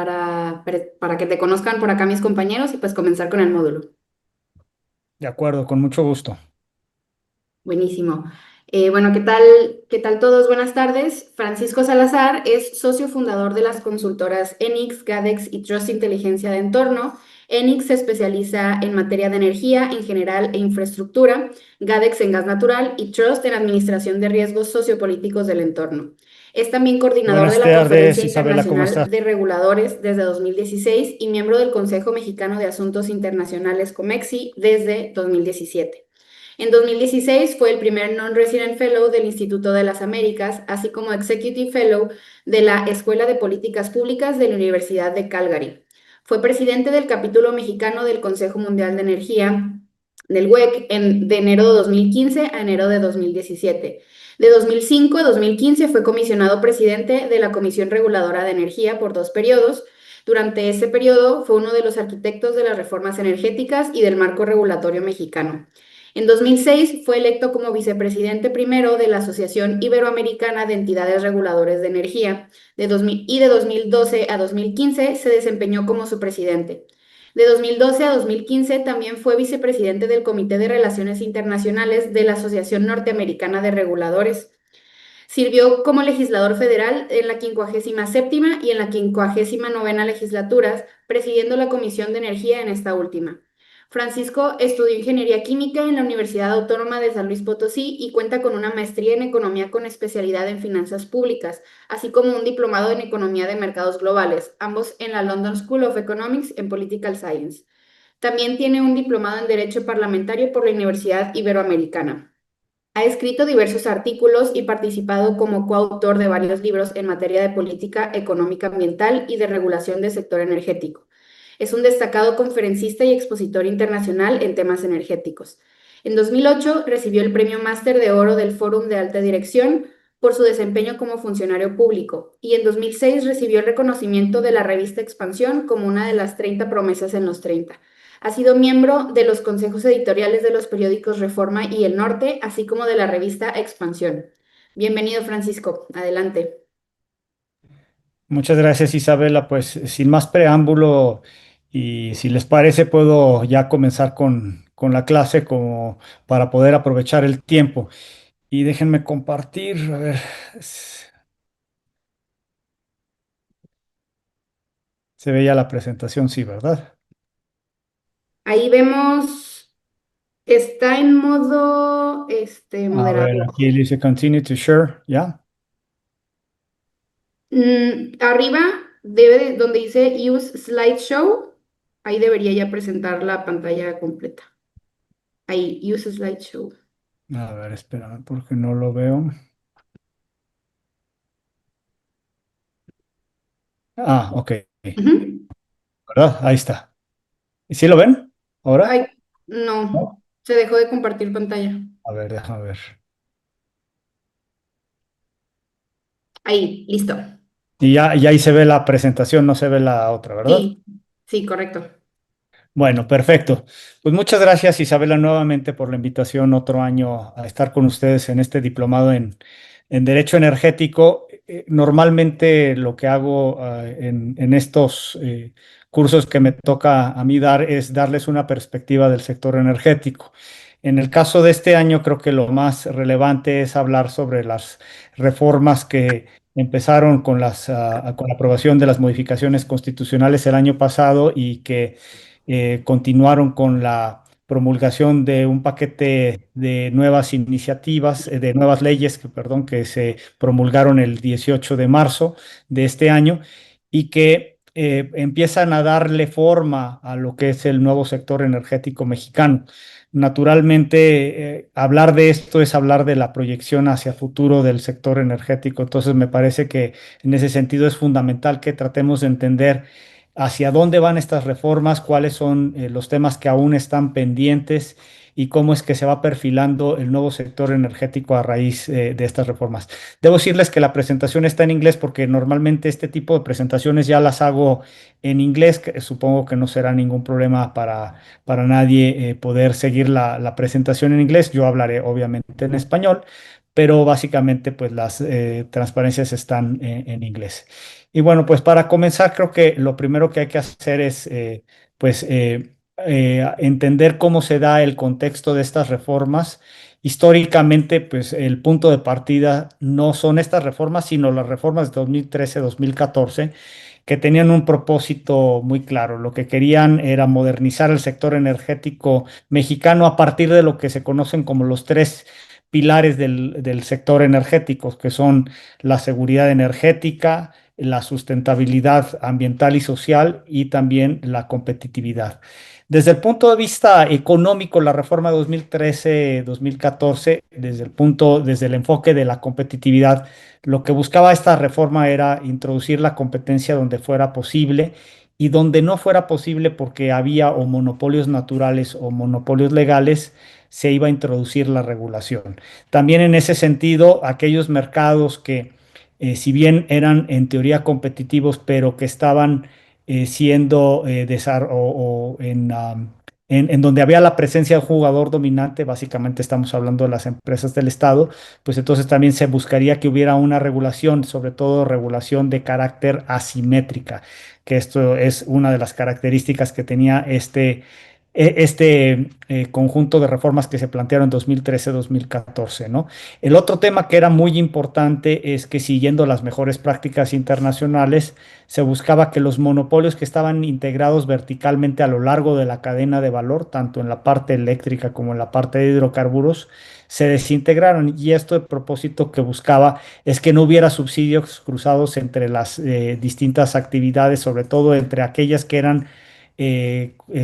para que te conozcan por acá mis compañeros y pues comenzar con el módulo. De acuerdo, con mucho gusto. Buenísimo. Bueno, ¿qué tal todos? Buenas tardes. Francisco Salazar es socio fundador de las consultoras Enix, Gadex y Trust Inteligencia de Entorno. Enix se especializa en materia de energía en general e infraestructura, Gadex en gas natural y Trust en administración de riesgos sociopolíticos del entorno. Es también coordinador de Buenas la tardes, Conferencia Isabela, ¿cómo Internacional estás? de Reguladores desde 2016 y miembro del Consejo Mexicano de Asuntos Internacionales COMEXI desde 2017. En 2016 fue el primer Non-Resident Fellow del Instituto de las Américas, así como Executive Fellow de la Escuela de Políticas Públicas de la Universidad de Calgary. Fue presidente del capítulo mexicano del Consejo Mundial de Energía, del WEC, de enero de 2015 a enero de 2017. De 2005 a 2015 fue comisionado presidente de la Comisión Reguladora de Energía por 2 periodos. Durante ese periodo fue uno de los arquitectos de las reformas energéticas y del marco regulatorio mexicano. En 2006 fue electo como vicepresidente primero de la Asociación Iberoamericana de Entidades Reguladoras de Energía y de 2012 a 2015 se desempeñó como su presidente. De 2012 a 2015 también fue vicepresidente del Comité de Relaciones Internacionales de la Asociación Norteamericana de Reguladores. Sirvió como legislador federal en la 57ª y en la 59ª legislaturas, presidiendo la Comisión de Energía en esta última. Francisco estudió ingeniería química en la Universidad Autónoma de San Luis Potosí y cuenta con una maestría en economía con especialidad en finanzas públicas, así como un diplomado en economía de mercados globales, ambos en la London School of Economics and Political Science. También tiene un diplomado en derecho parlamentario por la Universidad Iberoamericana. Ha escrito diversos artículos y participado como coautor de varios libros en materia de política económica ambiental y de regulación del sector energético. Es un destacado conferencista y expositor internacional en temas energéticos. En 2008 recibió el Premio Máster de Oro del Fórum de Alta Dirección por su desempeño como funcionario público y en 2006 recibió el reconocimiento de la revista Expansión como una de las 30 promesas en los 30. Ha sido miembro de los consejos editoriales de los periódicos Reforma y El Norte, así como de la revista Expansión. Bienvenido, Francisco. Adelante. Muchas gracias, Isabela. Pues sin más preámbulo y si les parece, puedo ya comenzar con la clase como para poder aprovechar el tiempo. Y déjenme compartir, a ver, se veía la presentación, sí, ¿verdad? Ahí vemos, está en modo A ver, moderador. aquí dice continue to share, ¿ya? Arriba donde dice Use Slideshow, ahí debería ya presentar la pantalla completa. Ahí, Use Slideshow. A ver, espérame porque no lo veo. Ah, ok, Ujú. ¿verdad? Ahí está. ¿Y sí lo ven? ¿Ahora? Ay, no, ¿No? se dejó de compartir pantalla. A ver, déjame ver. Ahí, listo. Y ahí se ve la presentación, no se ve la otra, ¿verdad? Sí, sí, correcto. Bueno, perfecto. Pues muchas gracias, Isabela, nuevamente por la invitación otro año a estar con ustedes en este diplomado en Derecho Energético. Normalmente lo que hago en estos cursos que me toca a mí dar es darles una perspectiva del sector energético. En el caso de este año, creo que lo más relevante es hablar sobre las reformas que empezaron con la aprobación de las modificaciones constitucionales el año pasado y que continuaron con la promulgación de un paquete de nuevas iniciativas, de nuevas leyes, perdón, que se promulgaron el 18 de marzo de este año y que empiezan a darle forma a lo que es el nuevo sector energético mexicano. Naturalmente, hablar de esto es hablar de la proyección hacia futuro del sector energético. Entonces, me parece que en ese sentido es fundamental que tratemos de entender hacia dónde van estas reformas, cuáles son los temas que aún están pendientes y cómo es que se va perfilando el nuevo sector energético a raíz de estas reformas. Debo decirles que la presentación está en inglés porque normalmente este tipo de presentaciones ya las hago en inglés, que supongo que no será ningún problema para nadie poder seguir la presentación en inglés. Yo hablaré obviamente en español, pero básicamente pues las transparencias están en inglés. Y bueno, pues para comenzar, creo que lo primero que hay que hacer es pues entender cómo se da el contexto de estas reformas. Históricamente, pues el punto de partida no son estas reformas, sino las reformas de 2013-2014, que tenían un propósito muy claro. Lo que querían era modernizar el sector energético mexicano a partir de lo que se conocen como los tres pilares del sector energético, que son la seguridad energética, la sustentabilidad ambiental y social y también la competitividad. Desde el punto de vista económico, la reforma 2013-2014, desde el enfoque de la competitividad, lo que buscaba esta reforma era introducir la competencia donde fuera posible y donde no fuera posible porque había o monopolios naturales o monopolios legales, se iba a introducir la regulación. También en ese sentido, aquellos mercados que, si bien eran en teoría competitivos, pero que estaban siendo en donde había la presencia de un jugador dominante, básicamente estamos hablando de las empresas del Estado, pues entonces también se buscaría que hubiera una regulación, sobre todo regulación de carácter asimétrica, que esto es una de las características que tenía este conjunto de reformas que se plantearon en 2013-2014, ¿no? El otro tema que era muy importante es que siguiendo las mejores prácticas internacionales, se buscaba que los monopolios que estaban integrados verticalmente a lo largo de la cadena de valor, tanto en la parte eléctrica como en la parte de hidrocarburos, se desintegraron. Y esto el propósito que buscaba es que no hubiera subsidios cruzados entre las distintas actividades, sobre todo entre aquellas que eran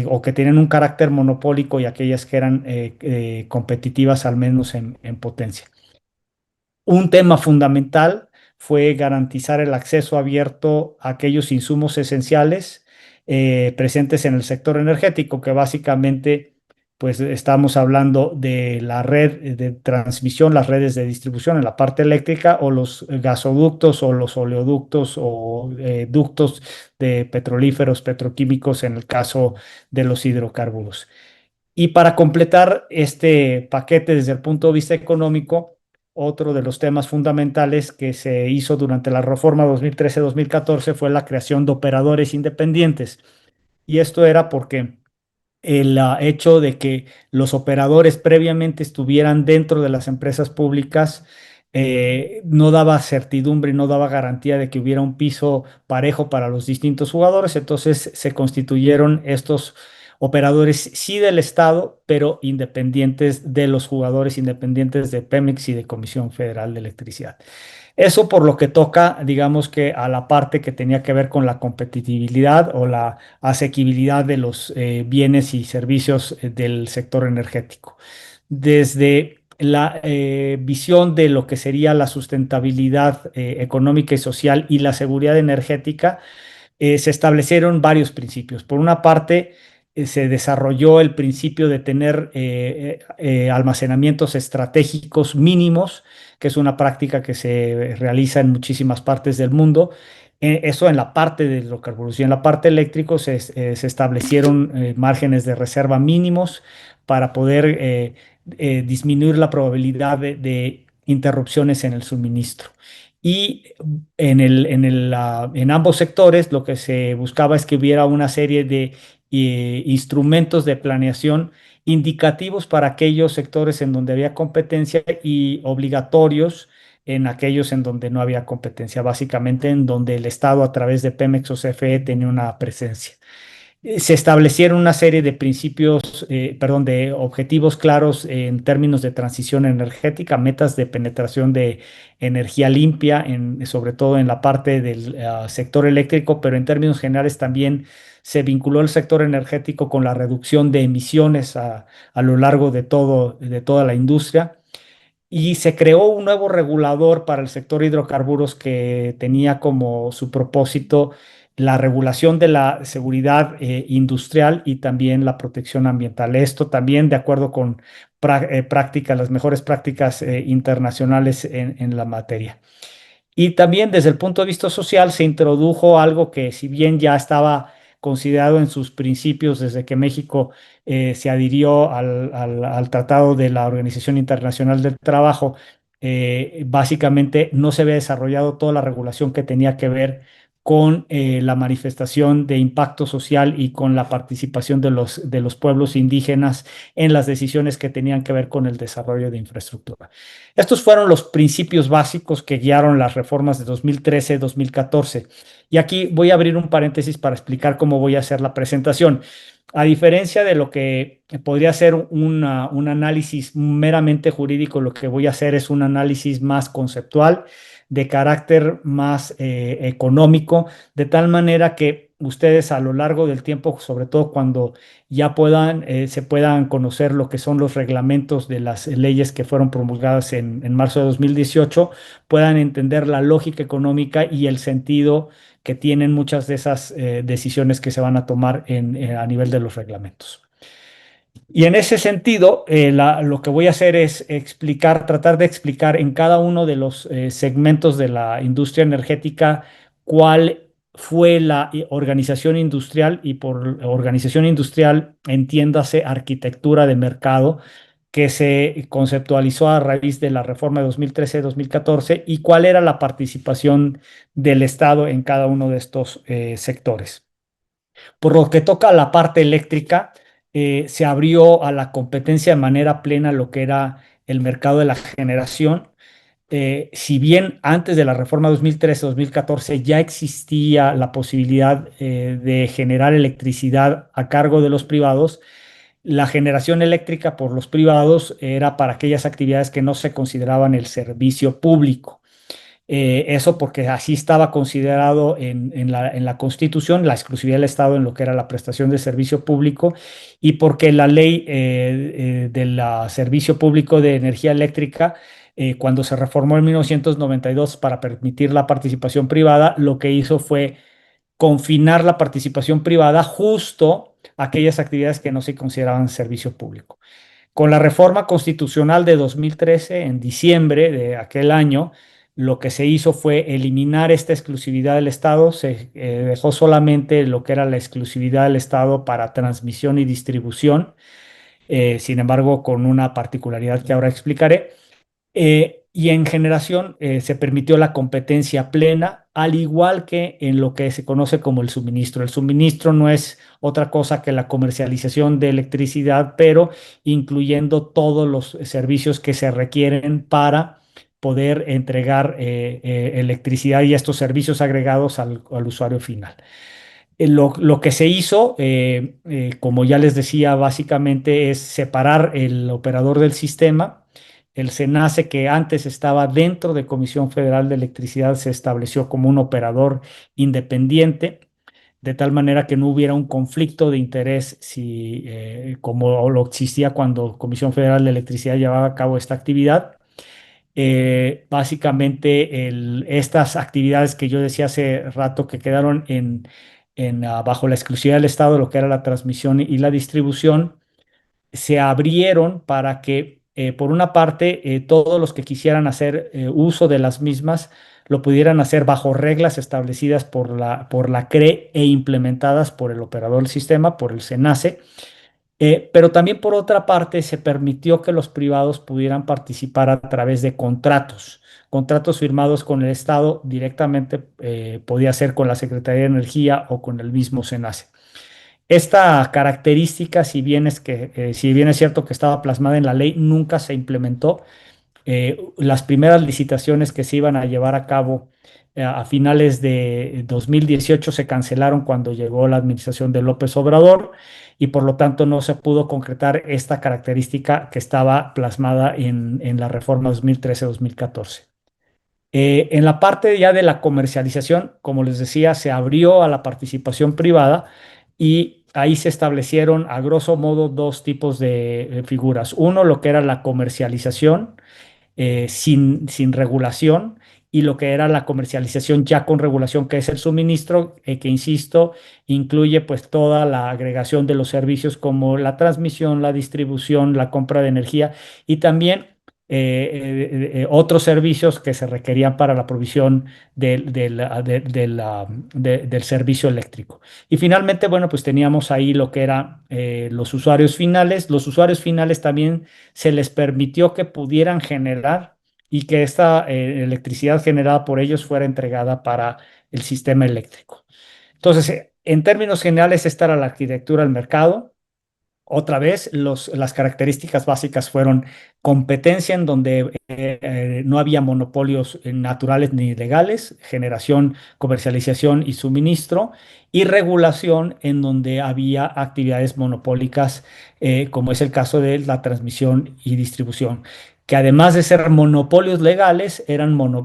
o que tienen un carácter monopólico y aquellas que eran competitivas al menos en potencia. Un tema fundamental fue garantizar el acceso abierto a aquellos insumos esenciales presentes en el sector energético, que básicamente, pues estamos hablando de la red de transmisión, las redes de distribución en la parte eléctrica, o los gasoductos o los oleoductos o ductos de petrolíferos, petroquímicos en el caso de los hidrocarburos. Y para completar este paquete desde el punto de vista económico, otro de los temas fundamentales que se hizo durante la reforma 2013-2014 fue la creación de operadores independientes. Y esto era porque el hecho de que los operadores previamente estuvieran dentro de las empresas públicas no daba certidumbre y no daba garantía de que hubiera un piso parejo para los distintos jugadores. Entonces se constituyeron estos operadores, sí del Estado, pero independientes de los jugadores, independientes de Pemex y de Comisión Federal de Electricidad. Eso por lo que toca, digamos que a la parte que tenía que ver con la competitividad o la asequibilidad de los bienes y servicios del sector energético. Desde la visión de lo que sería la sustentabilidad económica y social y la seguridad energética, se establecieron varios principios. Por una parte, se desarrolló el principio de tener almacenamientos estratégicos mínimos, que es una práctica que se realiza en muchísimas partes del mundo. Eso en la parte de hidrocarburos y en la parte eléctrica se establecieron márgenes de reserva mínimos para poder disminuir la probabilidad de interrupciones en el suministro. Y en ambos sectores lo que se buscaba es que hubiera una serie de instrumentos de planeación indicativos para aquellos sectores en donde había competencia y obligatorios en aquellos en donde no había competencia, básicamente en donde el Estado a través de Pemex o CFE tenía una presencia. Se establecieron una serie de principios, perdón, de objetivos claros en términos de transición energética, metas de penetración de energía limpia, sobre todo en la parte del sector eléctrico, pero en términos generales también se vinculó el sector energético con la reducción de emisiones a lo largo de toda la industria. Y se creó un nuevo regulador para el sector hidrocarburos que tenía como su propósito la regulación de la seguridad industrial y también la protección ambiental. Esto también de acuerdo con prácticas, las mejores prácticas internacionales en la materia. Y también desde el punto de vista social se introdujo algo que si bien ya estaba considerado en sus principios desde que México se adhirió al Tratado de la Organización Internacional del Trabajo, básicamente no se había desarrollado toda la regulación que tenía que ver con la manifestación de impacto social y con la participación de los pueblos indígenas en las decisiones que tenían que ver con el desarrollo de infraestructura. Estos fueron los principios básicos que guiaron las reformas de 2013-2014. Y aquí voy a abrir un paréntesis para explicar cómo voy a hacer la presentación. A diferencia de lo que podría ser un análisis meramente jurídico, lo que voy a hacer es un análisis más conceptual, de carácter más económico, de tal manera que ustedes a lo largo del tiempo, sobre todo cuando ya se puedan conocer lo que son los reglamentos de las leyes que fueron promulgadas en marzo de 2018, puedan entender la lógica económica y el sentido que tienen muchas de esas decisiones que se van a tomar a nivel de los reglamentos. Y en ese sentido, lo que voy a hacer es tratar de explicar en cada uno de los segmentos de la industria energética cuál fue la organización industrial, y por organización industrial entiéndase arquitectura de mercado, que se conceptualizó a raíz de la reforma de 2013-2014, y cuál era la participación del Estado en cada uno de estos sectores. Por lo que toca a la parte eléctrica, se abrió a la competencia de manera plena lo que era el mercado de la generación. Si bien antes de la reforma 2013-2014 ya existía la posibilidad de generar electricidad a cargo de los privados, la generación eléctrica por los privados era para aquellas actividades que no se consideraban el servicio público. Eso porque así estaba considerado en la Constitución, la exclusividad del Estado en lo que era la prestación de servicio público, y porque la ley del Servicio Público de Energía Eléctrica, cuando se reformó en 1992 para permitir la participación privada, lo que hizo fue confinar la participación privada justo a aquellas actividades que no se consideraban servicio público. Con la reforma constitucional de 2013, en diciembre de aquel año, lo que se hizo fue eliminar esta exclusividad del Estado. Se dejó solamente lo que era la exclusividad del Estado para transmisión y distribución, sin embargo, con una particularidad que ahora explicaré. Y en generación se permitió la competencia plena, al igual que en lo que se conoce como el suministro. El suministro no es otra cosa que la comercialización de electricidad, pero incluyendo todos los servicios que se requieren para poder entregar electricidad y estos servicios agregados al usuario final. Lo que se hizo, como ya les decía, básicamente es separar el operador del sistema. El SENACE, que antes estaba dentro de Comisión Federal de Electricidad, se estableció como un operador independiente, de tal manera que no hubiera un conflicto de interés como lo existía cuando Comisión Federal de Electricidad llevaba a cabo esta actividad. Básicamente, estas actividades que yo decía hace rato que quedaron bajo la exclusividad del Estado, lo que era la transmisión y la distribución, se abrieron para que, por una parte, todos los que quisieran hacer uso de las mismas lo pudieran hacer bajo reglas establecidas por la CRE e implementadas por el operador del sistema, por el SENACE. Pero también, por otra parte, se permitió que los privados pudieran participar a través de contratos firmados con el Estado directamente. Podía ser con la Secretaría de Energía o con el mismo SENACE. Esta característica, si bien es cierto que estaba plasmada en la ley, nunca se implementó. Las primeras licitaciones que se iban a llevar a cabo a finales de 2018 se cancelaron cuando llegó la administración de López Obrador, y por lo tanto no se pudo concretar esta característica que estaba plasmada en la reforma 2013-2014. En la parte ya de la comercialización, como les decía, se abrió a la participación privada, y ahí se establecieron a grosso modo dos tipos de figuras. Uno, lo que era la comercialización sin regulación, y lo que era la comercialización ya con regulación, que es el suministro, que insisto, incluye pues toda la agregación de los servicios como la transmisión, la distribución, la compra de energía, y también otros servicios que se requerían para la provisión del servicio eléctrico. Y finalmente, bueno, pues teníamos ahí lo que eran los usuarios finales. Los usuarios finales también se les permitió que pudieran generar y que esta electricidad generada por ellos fuera entregada para el sistema eléctrico. Entonces, en términos generales, esta era la arquitectura del mercado. Otra vez, las características básicas fueron competencia en donde no había monopolios naturales ni legales, generación, comercialización y suministro, y regulación en donde había actividades monopólicas, como es el caso de la transmisión y distribución, que además de ser monopolios legales,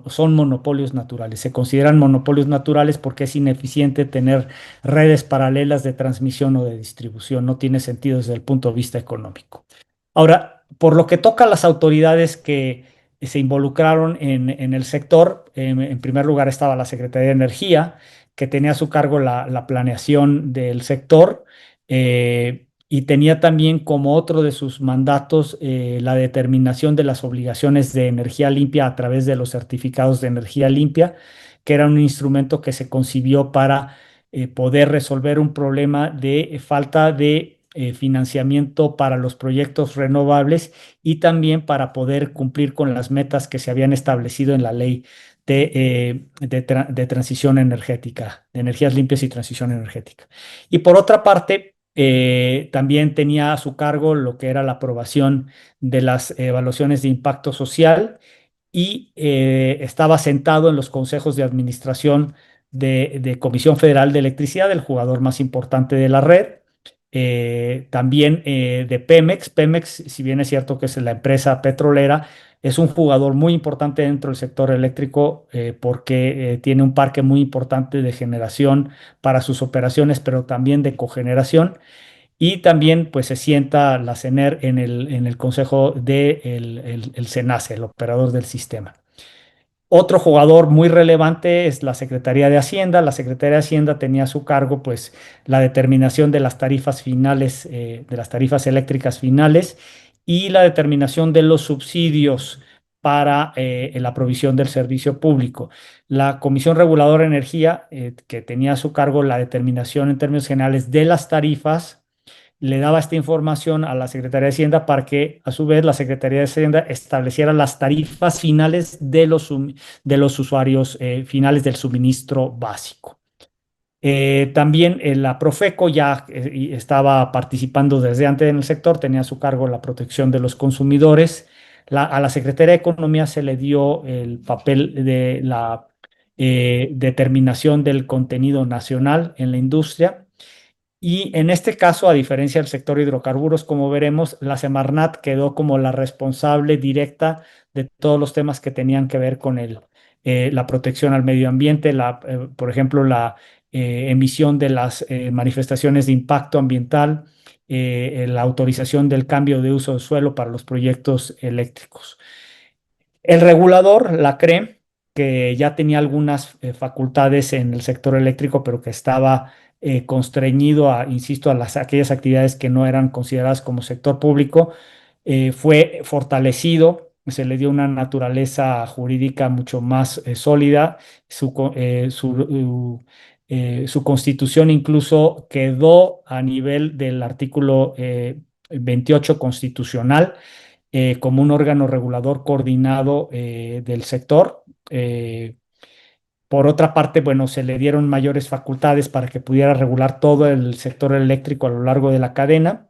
son monopolios naturales. Se consideran monopolios naturales porque es ineficiente tener redes paralelas de transmisión o de distribución. No tiene sentido desde el punto de vista económico. Ahora, por lo que toca a las autoridades que se involucraron en el sector, en primer lugar estaba la Secretaría de Energía, que tenía a su cargo la planeación del sector, y tenía también como otro de sus mandatos la determinación de las obligaciones de energía limpia a través de los certificados de energía limpia, que era un instrumento que se concibió para poder resolver un problema de falta de financiamiento para los proyectos renovables y también para poder cumplir con las metas que se habían establecido en la ley de transición energética, de energías limpias y transición energética. Y por otra parte, también tenía a su cargo lo que era la aprobación de las evaluaciones de impacto social y estaba sentado en los consejos de administración de Comisión Federal de Electricidad, el jugador más importante de la red. También de Pemex. Pemex, si bien es cierto que es la empresa petrolera, es un jugador muy importante dentro del sector eléctrico, porque tiene un parque muy importante de generación para sus operaciones, pero también de cogeneración. Y también pues se sienta la CENER en el consejo del el SENACE, el operador del sistema. Otro jugador muy relevante es la Secretaría de Hacienda. La Secretaría de Hacienda tenía a su cargo pues la determinación de las tarifas finales, de las tarifas eléctricas finales, y la determinación de los subsidios para la provisión del servicio público. La Comisión Reguladora de Energía, que tenía a su cargo la determinación en términos generales de las tarifas, le daba esta información a la Secretaría de Hacienda para que, a su vez, la Secretaría de Hacienda estableciera las tarifas finales de los usuarios finales del suministro básico. También la Profeco ya estaba participando desde antes en el sector, tenía a su cargo la protección de los consumidores. A la Secretaría de Economía se le dio el papel de la determinación del contenido nacional en la industria. Y en este caso, a diferencia del sector hidrocarburos, como veremos, la Semarnat quedó como la responsable directa de todos los temas que tenían que ver con la protección al medio ambiente, por ejemplo, la emisión de las manifestaciones de impacto ambiental, la autorización del cambio de uso de suelo para los proyectos eléctricos. El regulador, la CRE, que ya tenía algunas facultades en el sector eléctrico, pero que estaba constreñido insisto, aquellas actividades que no eran consideradas como sector público, fue fortalecido, se le dio una naturaleza jurídica mucho más sólida. Su constitución incluso quedó a nivel del artículo 28 constitucional, como un órgano regulador coordinado del sector. Por otra parte, bueno, se le dieron mayores facultades para que pudiera regular todo el sector eléctrico a lo largo de la cadena.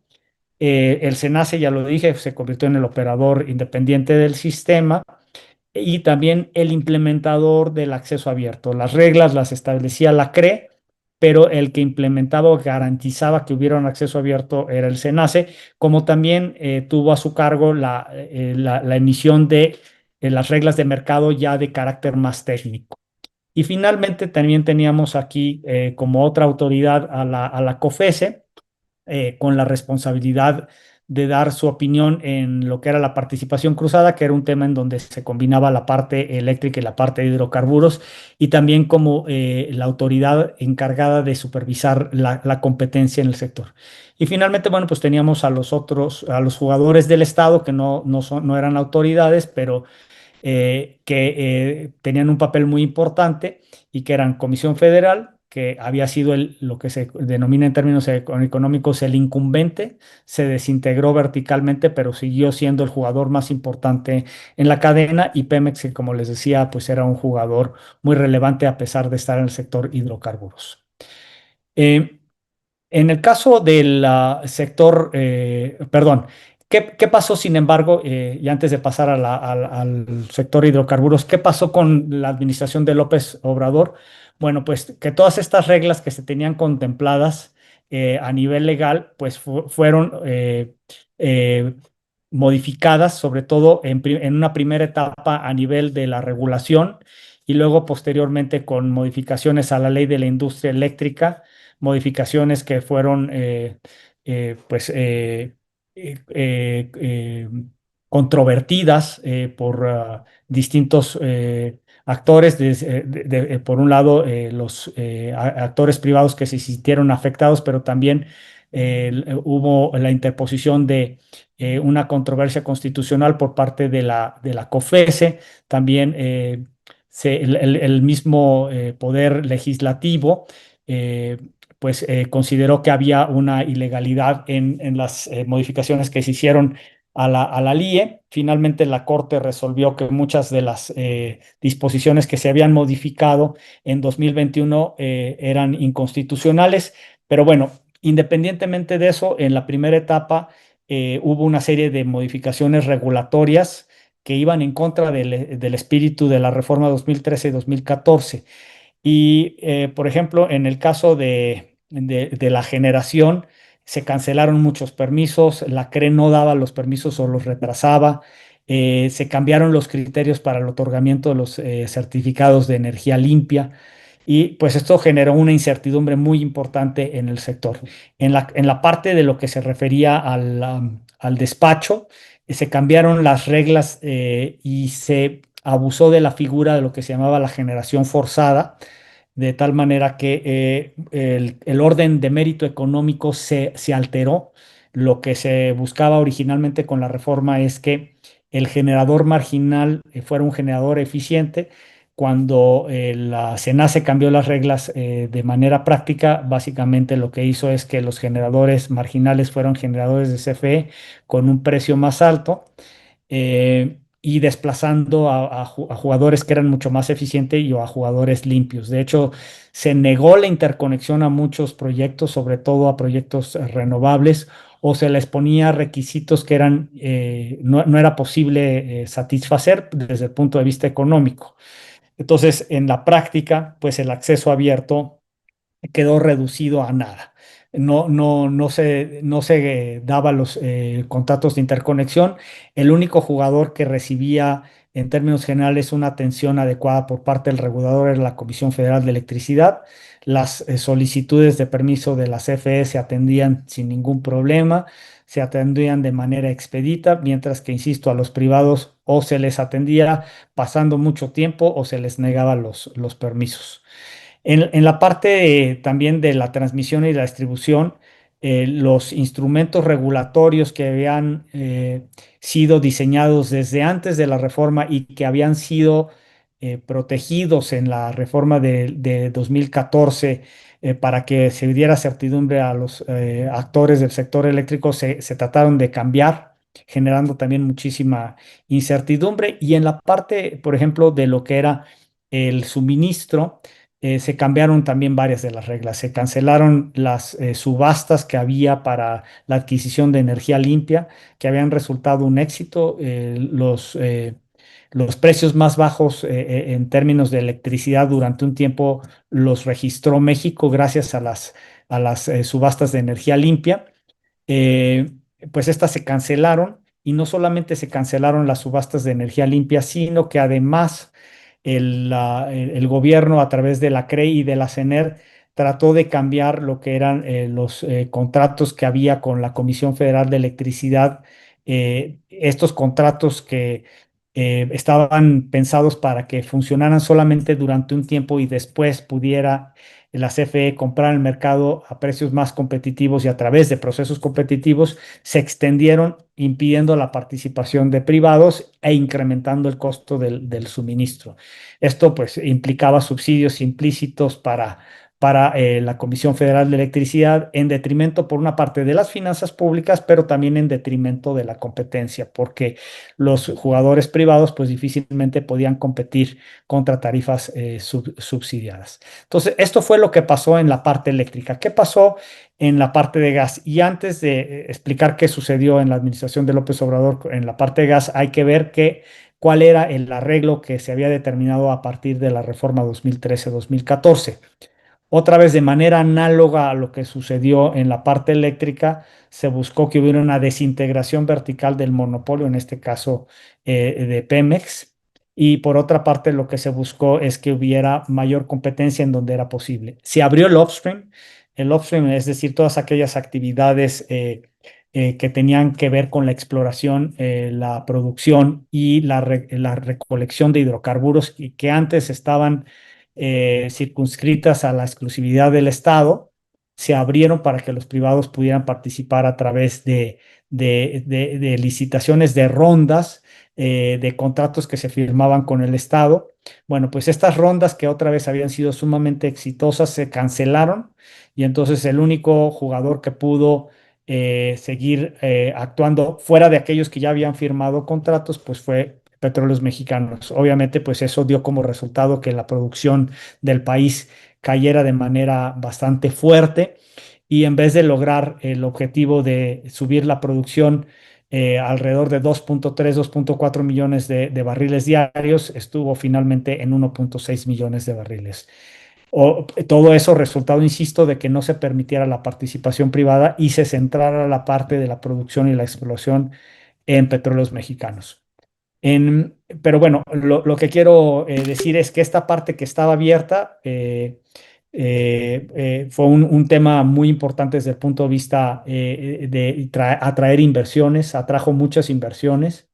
El SENACE, ya lo dije, se convirtió en el operador independiente del sistema y también el implementador del acceso abierto. Las reglas las establecía la CRE, pero el que implementaba o garantizaba que hubiera un acceso abierto era el SENACE, como también tuvo a su cargo la emisión de las reglas de mercado ya de carácter más técnico. Y finalmente también teníamos aquí como otra autoridad a la COFESE, con la responsabilidad de dar su opinión en lo que era la participación cruzada, que era un tema en donde se combinaba la parte eléctrica y la parte de hidrocarburos, y también como la autoridad encargada de supervisar la competencia en el sector. Y finalmente, bueno, pues teníamos a los jugadores del Estado que no eran autoridades, pero que tenían un papel muy importante y que eran Comisión Federal, que había sido lo que se denomina en términos económicos el incumbente, se desintegró verticalmente, pero siguió siendo el jugador más importante en la cadena, y Pemex, que como les decía, pues era un jugador muy relevante a pesar de estar en el sector hidrocarburos. Eh, en el caso del sector, perdón, ¿qué pasó sin embargo? Y antes de pasar al sector hidrocarburos, ¿qué pasó con la administración de López Obrador? Bueno, pues que todas estas reglas que se tenían contempladas a nivel legal, pues fueron eh, modificadas, sobre todo en una primera etapa a nivel de la regulación, y luego posteriormente con modificaciones a la ley de la industria eléctrica, modificaciones que fueron pues controvertidas por distintos actores. Por un lado, los actores privados que se sintieron afectados, pero también hubo la interposición de una controversia constitucional por parte de la COFESE. También el mismo poder legislativo eh, pues consideró que había una ilegalidad en las modificaciones que se hicieron a la LIE. Finalmente la Corte resolvió que muchas de las disposiciones que se habían modificado en 2021 eran inconstitucionales, pero bueno, independientemente de eso, en la primera etapa hubo una serie de modificaciones regulatorias que iban en contra del espíritu de la reforma 2013 y 2014. Y, por ejemplo, en el caso de la generación, se cancelaron muchos permisos, la CRE no daba los permisos o los retrasaba, se cambiaron los criterios para el otorgamiento de los certificados de energía limpia, y pues esto generó una incertidumbre muy importante en el sector. En la parte de lo que se refería al despacho, se cambiaron las reglas y se abusó de la figura de lo que se llamaba la generación forzada, de tal manera que el orden de mérito económico se alteró. Lo que se buscaba originalmente con la reforma es que el generador marginal fuera un generador eficiente. Cuando la CENACE cambió las reglas de manera práctica, básicamente lo que hizo es que los generadores marginales fueron generadores de CFE con un precio más alto, y desplazando a jugadores que eran mucho más eficientes y o a jugadores limpios. De hecho, se negó la interconexión a muchos proyectos, sobre todo a proyectos renovables, o se les ponía requisitos que no era posible satisfacer desde el punto de vista económico. Entonces, en la práctica, pues el acceso abierto quedó reducido a nada. No se daba los contratos de interconexión. El único jugador que recibía en términos generales una atención adecuada por parte del regulador era la Comisión Federal de Electricidad. Las solicitudes de permiso de la CFE se atendían sin ningún problema, se atendían de manera expedita, mientras que, insisto, a los privados o se les atendía pasando mucho tiempo o se les negaba los permisos. En la parte también de la transmisión y la distribución, los instrumentos regulatorios que habían sido diseñados desde antes de la reforma y que habían sido protegidos en la reforma de 2014, para que se diera certidumbre a los actores del sector eléctrico, se trataron de cambiar, generando también muchísima incertidumbre. Y en la parte, por ejemplo, de lo que era el suministro, se cambiaron también varias de las reglas. Se cancelaron las subastas que había para la adquisición de energía limpia, que habían resultado un éxito. Los precios más bajos en términos de electricidad durante un tiempo los registró México gracias a las subastas de energía limpia. eh, pues estas se cancelaron, y no solamente se cancelaron las subastas de energía limpia, sino que además el gobierno, a través de la CREI y de la CENER, trató de cambiar lo que eran los contratos que había con la Comisión Federal de Electricidad. Estos contratos que estaban pensados para que funcionaran solamente durante un tiempo y después pudiera la CFE comprar el mercado a precios más competitivos y a través de procesos competitivos, se extendieron, impidiendo la participación de privados e incrementando el costo del suministro. Esto pues implicaba subsidios implícitos para la Comisión Federal de Electricidad, en detrimento, por una parte, de las finanzas públicas, pero también en detrimento de la competencia, porque los jugadores privados pues difícilmente podían competir contra tarifas subsidiadas. Entonces, esto fue lo que pasó en la parte eléctrica. ¿Qué pasó en la parte de gas? Y antes de explicar qué sucedió en la administración de López Obrador en la parte de gas, hay que ver cuál era el arreglo que se había determinado a partir de la reforma 2013-2014. Otra vez, de manera análoga a lo que sucedió en la parte eléctrica, se buscó que hubiera una desintegración vertical del monopolio, en este caso de Pemex. Y por otra parte, lo que se buscó es que hubiera mayor competencia en donde era posible. Se abrió el upstream, es decir, todas aquellas actividades que tenían que ver con la exploración, la producción y la recolección de hidrocarburos y que antes estaban circunscritas a la exclusividad del Estado, se abrieron para que los privados pudieran participar a través de licitaciones, de rondas, de contratos que se firmaban con el Estado. Bueno, pues estas rondas, que otra vez habían sido sumamente exitosas, se cancelaron, y entonces el único jugador que pudo seguir actuando fuera de aquellos que ya habían firmado contratos, pues fue Petróleos Mexicanos. Obviamente, pues eso dio como resultado que la producción del país cayera de manera bastante fuerte, y en vez de lograr el objetivo de subir la producción alrededor de 2.3, 2.4 millones de barriles diarios, estuvo finalmente en 1.6 millones de barriles. Todo eso resultado, insisto, de que no se permitiera la participación privada y se centrara la parte de la producción y la exploración en Petróleos Mexicanos. Pero bueno, lo que quiero decir es que esta parte que estaba abierta fue un tema muy importante desde el punto de vista de atraer inversiones, atrajo muchas inversiones.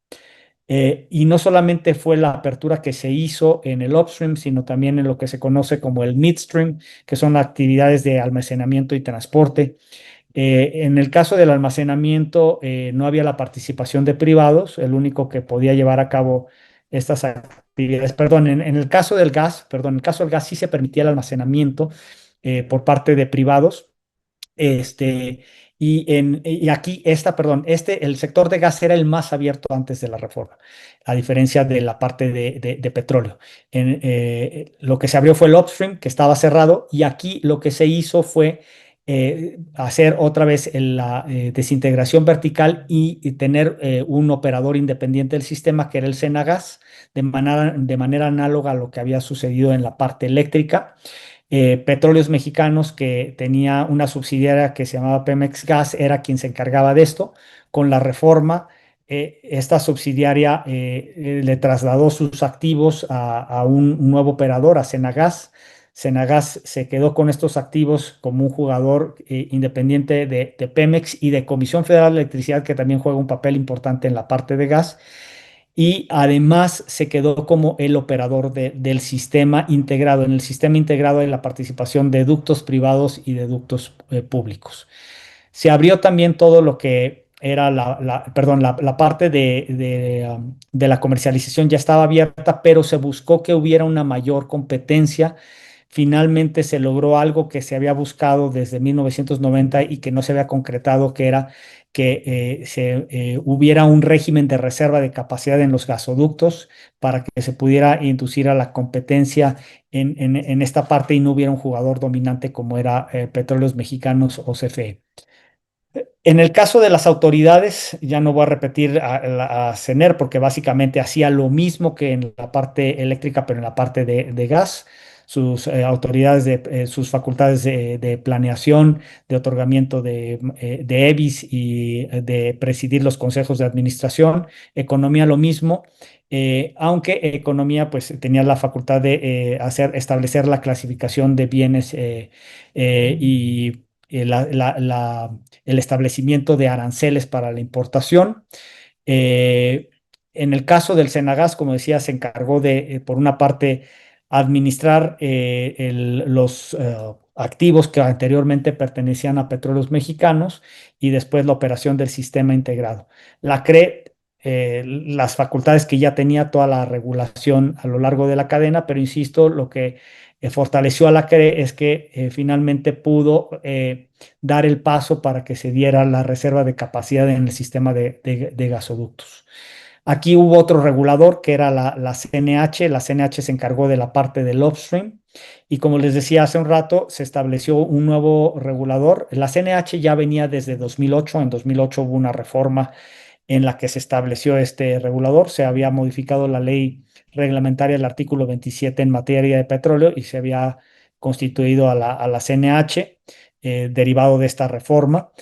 Y no solamente fue la apertura que se hizo en el upstream, sino también en lo que se conoce como el midstream, que son actividades de almacenamiento y transporte. En el caso del almacenamiento, no había la participación de privados, el único que podía llevar a cabo estas actividades, perdón, en el caso del gas, perdón, en el caso del gas sí se permitía el almacenamiento por parte de privados. Este, y aquí, el sector de gas era el más abierto antes de la reforma, a diferencia de la parte de petróleo. Lo que se abrió fue el upstream, que estaba cerrado, y aquí lo que se hizo fue hacer otra vez la desintegración vertical y tener un operador independiente del sistema, que era el Senagas, de manera análoga a lo que había sucedido en la parte eléctrica. Petróleos Mexicanos, que tenía una subsidiaria que se llamaba Pemex Gas, era quien se encargaba de esto. Con la reforma, esta subsidiaria le trasladó sus activos a un nuevo operador, a Senagas. Senagas se quedó con estos activos como un jugador independiente de Pemex y de Comisión Federal de Electricidad, que también juega un papel importante en la parte de gas, y además se quedó como el operador del sistema integrado. En el sistema integrado hay la participación de ductos privados y de ductos públicos. Se abrió también todo lo que era la parte de la comercialización ya estaba abierta, pero se buscó que hubiera una mayor competencia. Finalmente se logró algo que se había buscado desde 1990 y que no se había concretado, que era que hubiera un régimen de reserva de capacidad en los gasoductos para que se pudiera inducir a la competencia en esta parte y no hubiera un jugador dominante como era Petróleos Mexicanos o CFE. En el caso de las autoridades, ya no voy a repetir a CENER, porque básicamente hacía lo mismo que en la parte eléctrica, pero en la parte de gas. Sus autoridades, sus facultades de planeación, de otorgamiento de EBIS y de presidir los consejos de administración. Economía lo mismo, aunque economía pues tenía la facultad de establecer la clasificación de bienes y el establecimiento de aranceles para la importación. Eh, en el caso del Senagas, como decía, se encargó de, por una parte, administrar los activos que anteriormente pertenecían a Petróleos Mexicanos, y después la operación del sistema integrado. La CRE, las facultades que ya tenía toda la regulación a lo largo de la cadena, pero insisto, lo que fortaleció a la CRE es que finalmente pudo dar el paso para que se diera la reserva de capacidad en el sistema de gasoductos. Aquí hubo otro regulador que era la CNH. La CNH se encargó de la parte del upstream y como les decía hace un rato, se estableció un nuevo regulador. La CNH ya venía desde 2008. En 2008 hubo una reforma en la que se estableció este regulador. Se había modificado la ley reglamentaria del artículo 27 en materia de petróleo y se había constituido a la CNH derivado de esta reforma.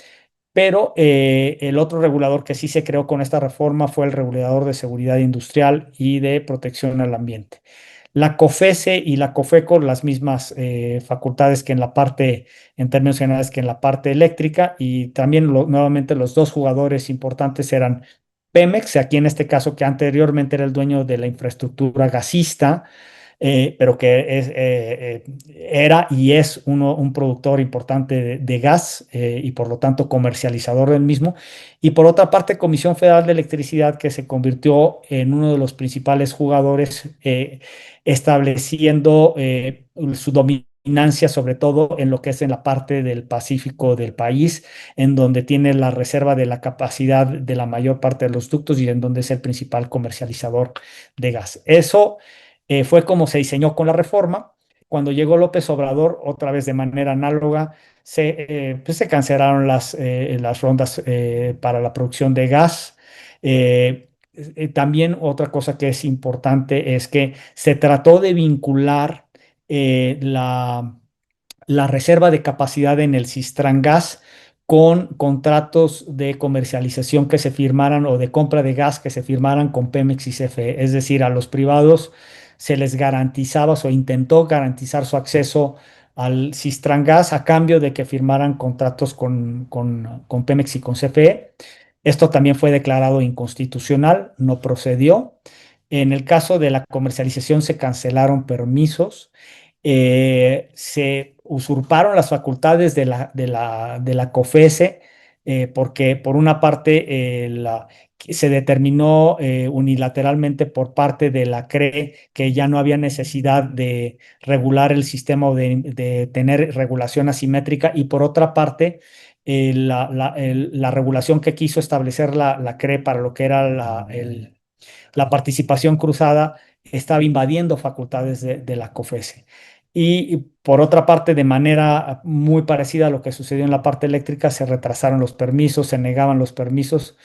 Pero el otro regulador que sí se creó con esta reforma fue el regulador de seguridad industrial y de protección al ambiente. La COFESE y la COFECO, las mismas facultades que en la parte, en términos generales, que en la parte eléctrica, y también nuevamente los dos jugadores importantes eran Pemex, aquí en este caso que anteriormente era el dueño de la infraestructura gasista, pero que era y es un productor importante de gas y por lo tanto comercializador del mismo. Y por otra parte, Comisión Federal de Electricidad, que se convirtió en uno de los principales jugadores, estableciendo su dominancia sobre todo en lo que es en la parte del Pacífico del país, en donde tiene la reserva de la capacidad de la mayor parte de los ductos y en donde es el principal comercializador de gas. Eso fue como se diseñó con la reforma. Cuando llegó López Obrador, otra vez de manera análoga, pues se cancelaron las rondas para la producción de gas. También otra cosa que es importante es que se trató de vincular la reserva de capacidad en el Sistran Gas con contratos de comercialización que se firmaran o de compra de gas que se firmaran con Pemex y CFE. Es decir, a los privados se les garantizaba o intentó garantizar su acceso al Sistran Gas a cambio de que firmaran contratos con Pemex y con CFE. Esto también fue declarado inconstitucional, no procedió. En el caso de la comercialización se cancelaron permisos, se usurparon las facultades de la COFESE, porque por una parte se determinó unilateralmente por parte de la CRE que ya no había necesidad de regular el sistema o de tener regulación asimétrica y por otra parte la regulación que quiso establecer la CRE para lo que era la participación cruzada estaba invadiendo facultades de la COFESE. Y por otra parte, de manera muy parecida a lo que sucedió en la parte eléctrica, se retrasaron los permisos, se negaban los permisos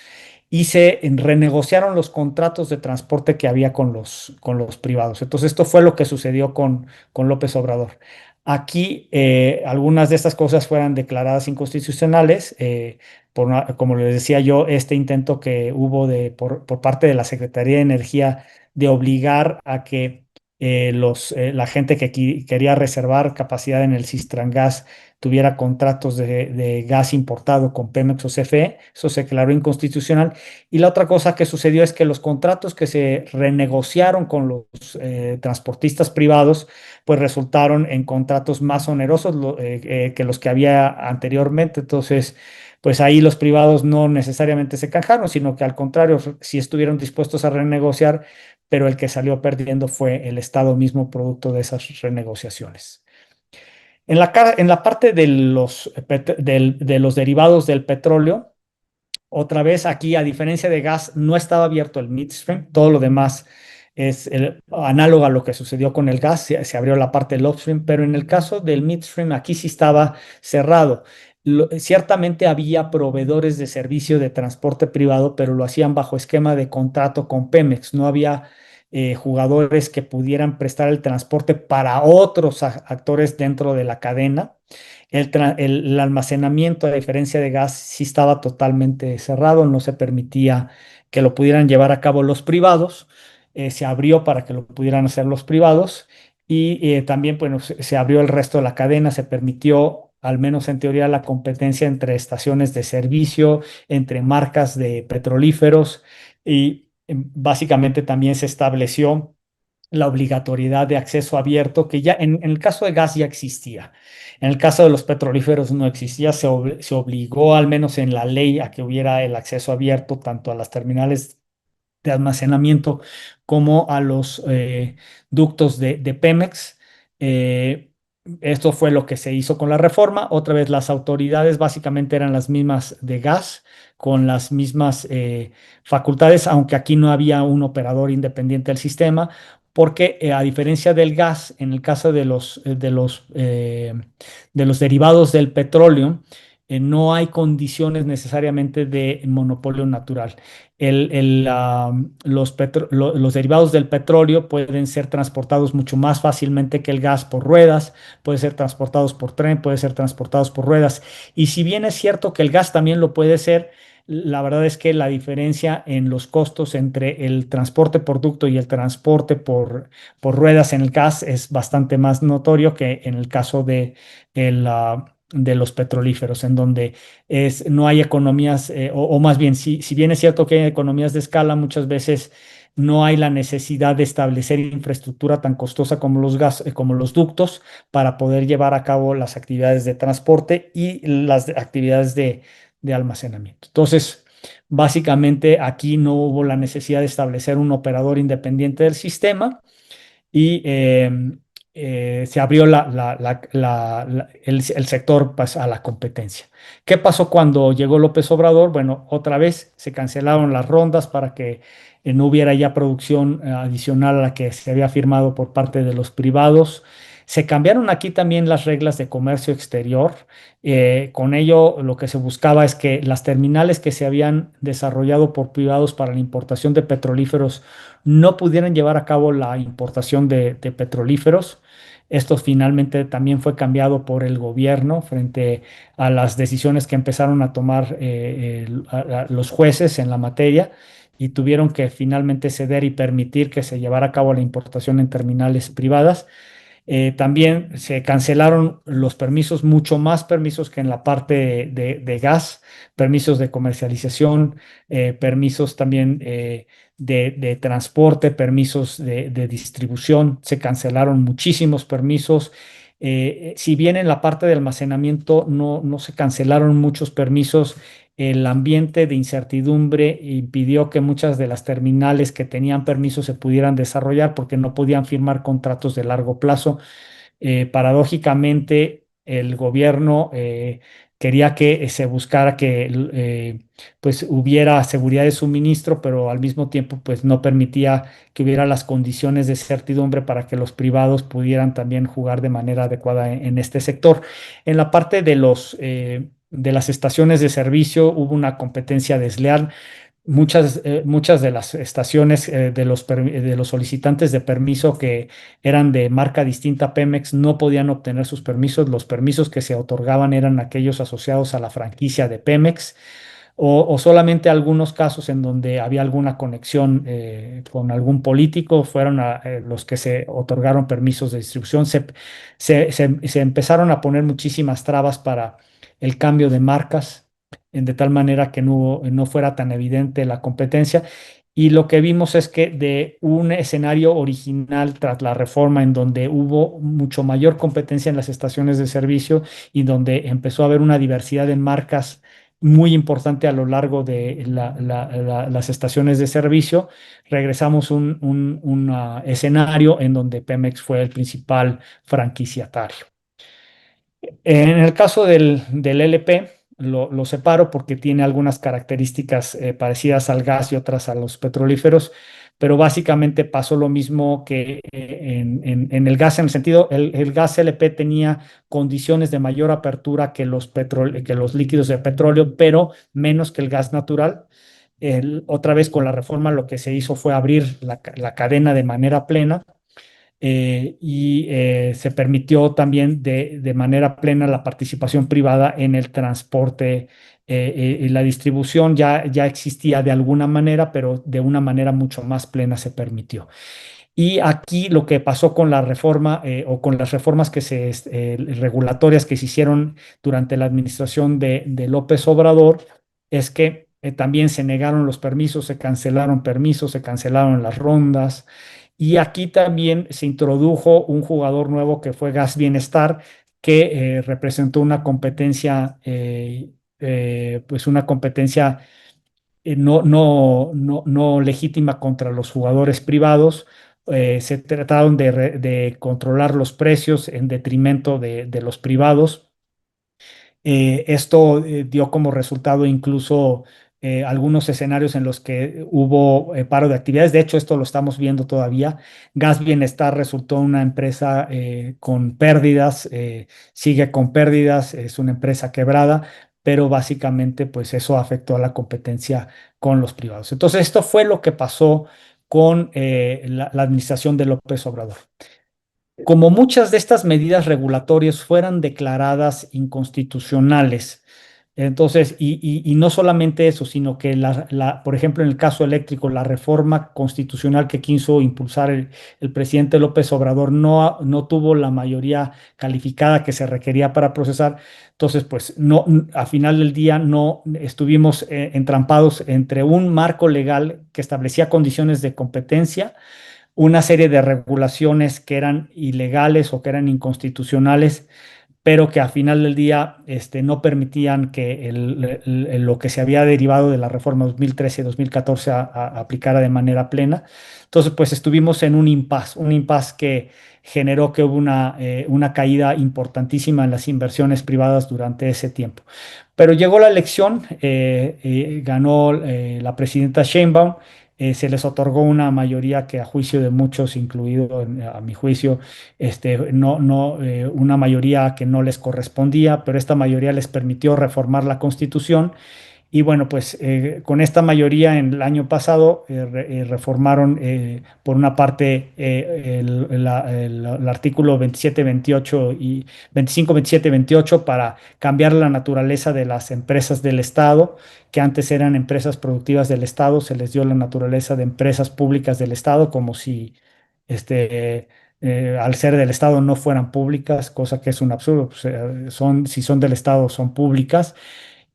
y se renegociaron los contratos de transporte que había con los privados. Entonces, esto fue lo que sucedió con López Obrador. Aquí, algunas de estas cosas fueron declaradas inconstitucionales. Como les decía yo, este intento que hubo por parte de la Secretaría de Energía de obligar a que la gente que quería reservar capacidad en el Sistran Gas tuviera contratos de gas importado con Pemex o CFE, eso se declaró inconstitucional. Y la otra cosa que sucedió es que los contratos que se renegociaron con los transportistas privados, pues resultaron en contratos más onerosos que los que había anteriormente. Entonces, pues ahí los privados no necesariamente se canjaron, sino que al contrario, sí estuvieron dispuestos a renegociar, pero el que salió perdiendo fue el Estado mismo producto de esas renegociaciones. En la parte de los derivados del petróleo, otra vez aquí, a diferencia de gas, no estaba abierto el midstream, todo lo demás es análogo a lo que sucedió con el gas, se abrió la parte del upstream, pero en el caso del midstream aquí sí estaba cerrado. Ciertamente había proveedores de servicio de transporte privado, pero lo hacían bajo esquema de contrato con Pemex, no había jugadores que pudieran prestar el transporte para otros actores dentro de la cadena. El almacenamiento, a diferencia de gas, sí estaba totalmente cerrado, no se permitía que lo pudieran llevar a cabo los privados. Se abrió para que lo pudieran hacer los privados y también bueno, se abrió el resto de la cadena, se permitió, al menos en teoría, la competencia entre estaciones de servicio, entre marcas de petrolíferos y básicamente también se estableció la obligatoriedad de acceso abierto, que ya en el caso de gas ya existía. En el caso de los petrolíferos no existía, se obligó al menos en la ley a que hubiera el acceso abierto tanto a las terminales de almacenamiento como a los ductos de Pemex. Eh, Esto fue lo que se hizo con la reforma. Otra vez, las autoridades básicamente eran las mismas de gas, con las mismas facultades, aunque aquí no había un operador independiente del sistema, porque a diferencia del gas, en el caso de los derivados del petróleo, no hay condiciones necesariamente de monopolio natural. Los derivados del petróleo pueden ser transportados mucho más fácilmente que el gas por ruedas, puede ser transportados por tren, puede ser transportados por ruedas. Y si bien es cierto que el gas también lo puede ser, la verdad es que la diferencia en los costos entre el transporte por ducto y el transporte por ruedas en el gas es bastante más notorio que en el caso de los petrolíferos, en donde no hay economías, o más bien, si bien es cierto que hay economías de escala, muchas veces no hay la necesidad de establecer infraestructura tan costosa como como los ductos para poder llevar a cabo las actividades de transporte y las actividades de almacenamiento. Entonces, básicamente aquí no hubo la necesidad de establecer un operador independiente del sistema y se abrió el sector, pues, a la competencia. ¿Qué pasó cuando llegó López Obrador? Bueno, otra vez se cancelaron las rondas para que no hubiera ya producción adicional a la que se había firmado por parte de los privados. Se cambiaron aquí también las reglas de comercio exterior. Con ello, lo que se buscaba es que las terminales que se habían desarrollado por privados para la importación de petrolíferos no pudieran llevar a cabo la importación de petrolíferos. Esto finalmente también fue cambiado por el gobierno frente a las decisiones que empezaron a tomar los jueces en la materia, y tuvieron que finalmente ceder y permitir que se llevara a cabo la importación en terminales privadas. También se cancelaron los permisos, mucho más permisos que en la parte de gas, permisos de comercialización, permisos también de transporte, permisos de distribución. Se cancelaron muchísimos permisos. Si bien en la parte de almacenamiento no se cancelaron muchos permisos, el ambiente de incertidumbre impidió que muchas de las terminales que tenían permiso se pudieran desarrollar porque no podían firmar contratos de largo plazo. Paradójicamente, el gobierno quería que se buscara que pues hubiera seguridad de suministro, pero al mismo tiempo pues no permitía que hubiera las condiciones de certidumbre para que los privados pudieran también jugar de manera adecuada en este sector. En la parte de las estaciones de servicio hubo una competencia desleal. Muchas de las estaciones de los solicitantes de permiso que eran de marca distinta a Pemex no podían obtener sus permisos. Los permisos que se otorgaban eran aquellos asociados a la franquicia de Pemex, o solamente algunos casos en donde había alguna conexión con algún político fueron los que se otorgaron permisos de distribución. Se empezaron a poner muchísimas trabas para el cambio de marcas, de tal manera que no fuera tan evidente la competencia. Y lo que vimos es que de un escenario original tras la reforma, en donde hubo mucho mayor competencia en las estaciones de servicio y donde empezó a haber una diversidad de marcas muy importante a lo largo de las estaciones de servicio, regresamos un escenario en donde Pemex fue el principal franquiciatario. En el caso del LP, lo separo porque tiene algunas características parecidas al gas y otras a los petrolíferos, pero básicamente pasó lo mismo que en el gas, en el sentido, el gas LP tenía condiciones de mayor apertura que que los líquidos de petróleo, pero menos que el gas natural. Otra vez con la reforma lo que se hizo fue abrir la cadena de manera plena, y se permitió también de manera plena la participación privada en el transporte, y la distribución ya existía de alguna manera, pero de una manera mucho más plena se permitió. Y aquí lo que pasó con la reforma, o con las reformas regulatorias que se hicieron durante la administración de López Obrador, es que también se negaron los permisos, se cancelaron permisos, se cancelaron las rondas. Y aquí también se introdujo un jugador nuevo que fue Gas Bienestar, que representó una competencia, pues una competencia no legítima contra los jugadores privados, se trataron de controlar los precios en detrimento de los privados. Esto dio como resultado incluso algunos escenarios en los que hubo paro de actividades. De hecho, esto lo estamos viendo todavía. Gas Bienestar resultó una empresa con pérdidas, sigue con pérdidas, es una empresa quebrada, pero básicamente pues eso afectó a la competencia con los privados. Entonces, esto fue lo que pasó con la administración de López Obrador. Como muchas de estas medidas regulatorias fueran declaradas inconstitucionales, entonces, y no solamente eso, sino que por ejemplo, en el caso eléctrico, la reforma constitucional que quiso impulsar el presidente López Obrador no tuvo la mayoría calificada que se requería para procesar. Entonces, pues no, a final del día no estuvimos entrampados entre un marco legal que establecía condiciones de competencia, una serie de regulaciones que eran ilegales o que eran inconstitucionales, pero que a final del día no permitían que lo que se había derivado de la reforma 2013-2014 aplicara de manera plena. Entonces, pues estuvimos en un impasse que generó que hubo una caída importantísima en las inversiones privadas durante ese tiempo. Pero llegó la elección, ganó la presidenta Sheinbaum, se les otorgó una mayoría que a juicio de muchos, incluido a mi juicio, una mayoría que no les correspondía, pero esta mayoría les permitió reformar la Constitución. Y bueno, pues con esta mayoría en el año pasado reformaron por una parte el artículo 27, 28 y 25, 27, 28 para cambiar la naturaleza de las empresas del Estado, que antes eran empresas productivas del Estado, se les dio la naturaleza de empresas públicas del Estado, como si al ser del Estado no fueran públicas, cosa que es un absurdo. Pues, si son del Estado, son públicas.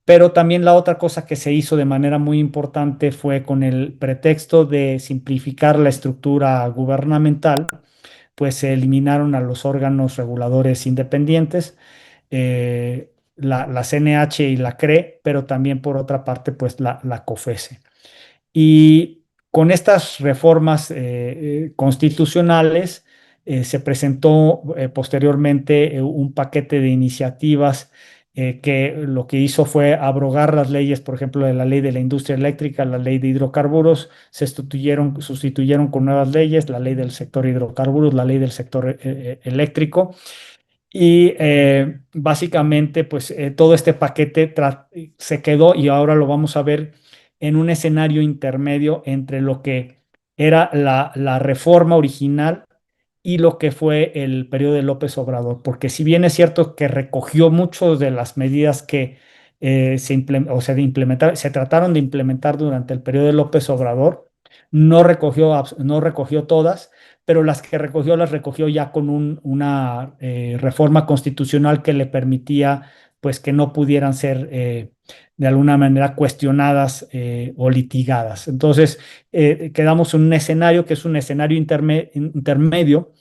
Pero también la otra cosa que se hizo de manera muy importante fue con el pretexto de simplificar la estructura gubernamental, pues se eliminaron a los órganos reguladores independientes, la CNH y la CRE, pero también por otra parte, pues la COFESE. Y con estas reformas constitucionales se presentó posteriormente un paquete de iniciativas que lo que hizo fue abrogar las leyes, por ejemplo, de la ley de la industria eléctrica, la ley de hidrocarburos, se sustituyeron con nuevas leyes, la ley del sector hidrocarburos, la ley del sector eléctrico. Y básicamente, pues todo este paquete se quedó y ahora lo vamos a ver en un escenario intermedio entre lo que era la reforma original y lo que fue el periodo de López Obrador. Porque si bien es cierto que recogió muchas de las medidas que o sea, se trataron de implementar durante el periodo de López Obrador, no recogió todas, pero las que recogió las recogió ya con una reforma constitucional que le permitía pues que no pudieran ser de alguna manera cuestionadas o litigadas. Entonces, quedamos en un escenario que es un escenario intermedio,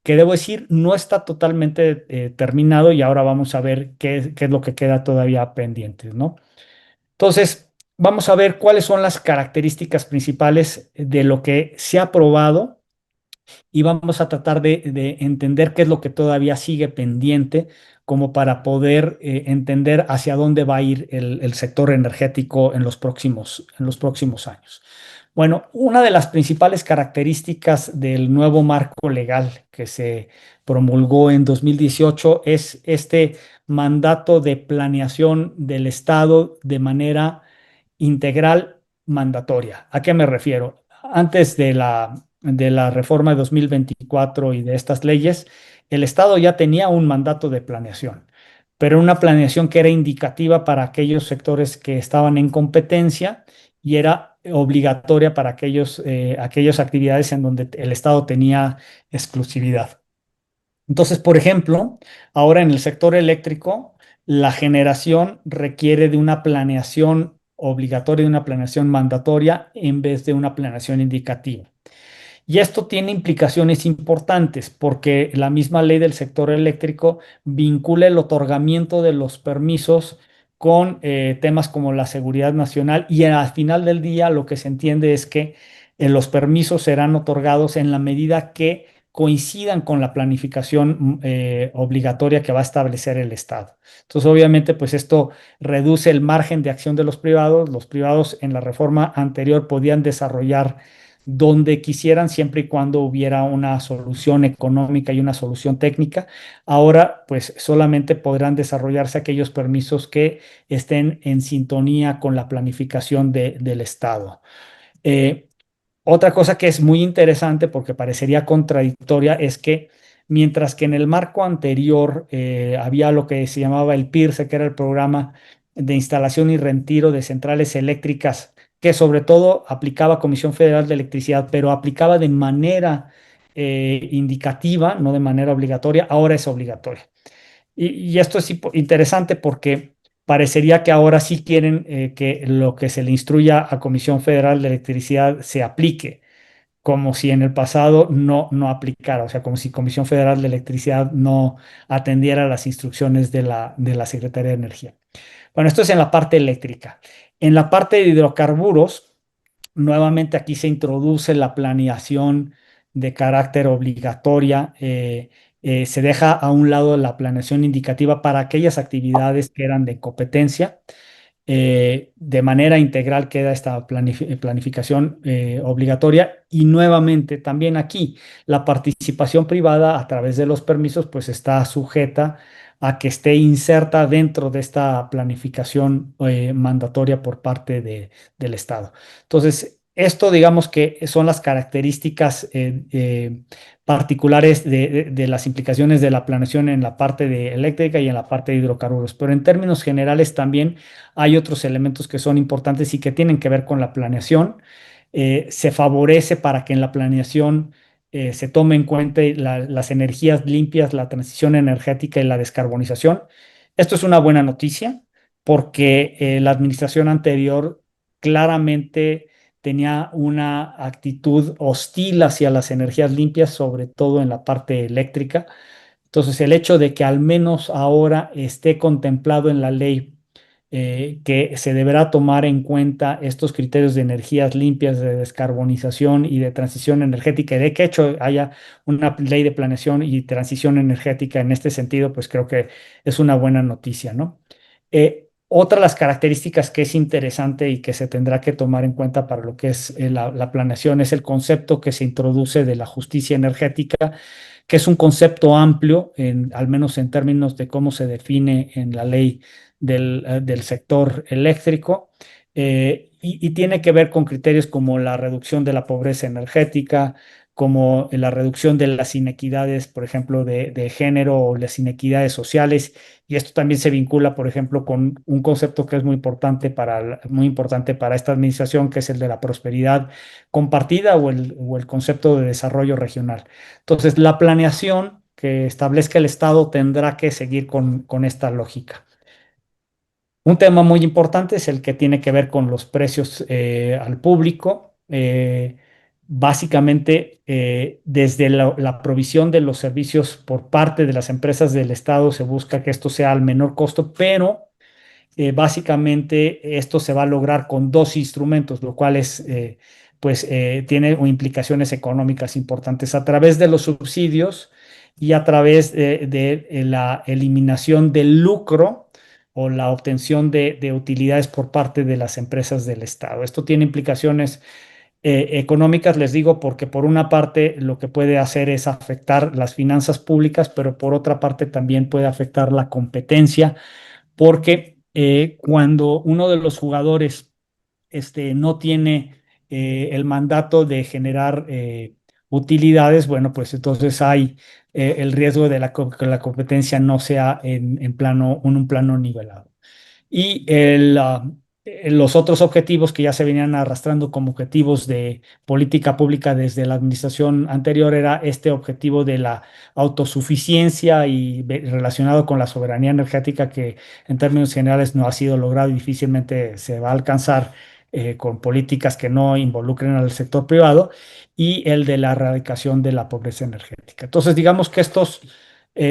que debo decir no está totalmente terminado, y ahora vamos a ver qué es lo que queda todavía pendiente, ¿no? Entonces, vamos a ver cuáles son las características principales de lo que se ha aprobado, y vamos a tratar de entender qué es lo que todavía sigue pendiente, como para poder entender hacia dónde va a ir el sector energético en los próximos años. Bueno, una de las principales características del nuevo marco legal que se promulgó en 2018 es este mandato de planeación del Estado de manera integral mandatoria. ¿A qué me refiero? Antes de la reforma de 2024 y de estas leyes, el Estado ya tenía un mandato de planeación, pero una planeación que era indicativa para aquellos sectores que estaban en competencia y era obligatoria para aquellas actividades en donde el Estado tenía exclusividad. Entonces, por ejemplo, ahora en el sector eléctrico, la generación requiere de una planeación obligatoria, de una planeación mandatoria en vez de una planeación indicativa. Y esto tiene implicaciones importantes porque la misma ley del sector eléctrico vincula el otorgamiento de los permisos con temas como la seguridad nacional, y al final del día lo que se entiende es que los permisos serán otorgados en la medida que coincidan con la planificación obligatoria que va a establecer el Estado. Entonces, obviamente, pues esto reduce el margen de acción de los privados. Los privados en la reforma anterior podían desarrollar donde quisieran siempre y cuando hubiera una solución económica y una solución técnica. Ahora, pues solamente podrán desarrollarse aquellos permisos que estén en sintonía con la planificación del Estado. Eh, Otra cosa que es muy interesante porque parecería contradictoria es que mientras que en el marco anterior había lo que se llamaba el PIRSE, que era el programa de instalación y retiro de centrales eléctricas, que sobre todo aplicaba Comisión Federal de Electricidad, pero aplicaba de manera indicativa, no de manera obligatoria, ahora es obligatoria. Y esto es interesante porque parecería que ahora sí quieren que lo que se le instruya a Comisión Federal de Electricidad se aplique, como si en el pasado no aplicara, o sea, como si Comisión Federal de Electricidad no atendiera las instrucciones de la Secretaría de Energía. Bueno, esto es en la parte eléctrica. En la parte de hidrocarburos, nuevamente aquí se introduce la planeación de carácter obligatoria. Se deja a un lado la planeación indicativa para aquellas actividades que eran de competencia. De manera integral queda esta planificación obligatoria y nuevamente también aquí la participación privada a través de los permisos pues está sujeta a que esté inserta dentro de esta planificación mandatoria por parte del Estado. Entonces, esto digamos que son las características particulares de las implicaciones de la planeación en la parte de eléctrica y en la parte de hidrocarburos, pero en términos generales también hay otros elementos que son importantes y que tienen que ver con la planeación. Se favorece para que en la planeación se tome en cuenta las energías limpias, la transición energética y la descarbonización. Esto es una buena noticia porque la administración anterior claramente tenía una actitud hostil hacia las energías limpias, sobre todo en la parte eléctrica. Entonces, el hecho de que al menos ahora esté contemplado en la ley que se deberá tomar en cuenta estos criterios de energías limpias, de descarbonización y de transición energética, y de que hecho haya una ley de planeación y transición energética en este sentido, pues creo que es una buena noticia, ¿no? Otra de las características que es interesante y que se tendrá que tomar en cuenta para lo que es la planeación es el concepto que se introduce de la justicia energética, que es un concepto amplio, al menos en términos de cómo se define en la ley del sector eléctrico, y tiene que ver con criterios como la reducción de la pobreza energética, como la reducción de las inequidades, por ejemplo, de género o las inequidades sociales. Y esto también se vincula, por ejemplo, con un concepto que es muy importante para esta administración, que es el de la prosperidad compartida o el concepto de desarrollo regional. Entonces, la planeación que establezca el Estado tendrá que seguir con esta lógica. Un tema muy importante es el que tiene que ver con los precios al público. Básicamente, desde la provisión de los servicios por parte de las empresas del Estado se busca que esto sea al menor costo, pero básicamente esto se va a lograr con dos instrumentos, lo cual tiene implicaciones económicas importantes a través de los subsidios y a través de la eliminación del lucro o la obtención de utilidades por parte de las empresas del Estado. Esto tiene implicaciones económicas, les digo, porque por una parte lo que puede hacer es afectar las finanzas públicas, pero por otra parte también puede afectar la competencia, porque cuando uno de los jugadores no tiene el mandato de generar utilidades, bueno, pues entonces hay el riesgo de que la competencia no sea en un plano nivelado. Y los otros objetivos que ya se venían arrastrando como objetivos de política pública desde la administración anterior era este objetivo de la autosuficiencia y relacionado con la soberanía energética, que en términos generales no ha sido logrado y difícilmente se va a alcanzar con políticas que no involucren al sector privado, y el de la erradicación de la pobreza energética. Entonces, digamos que estos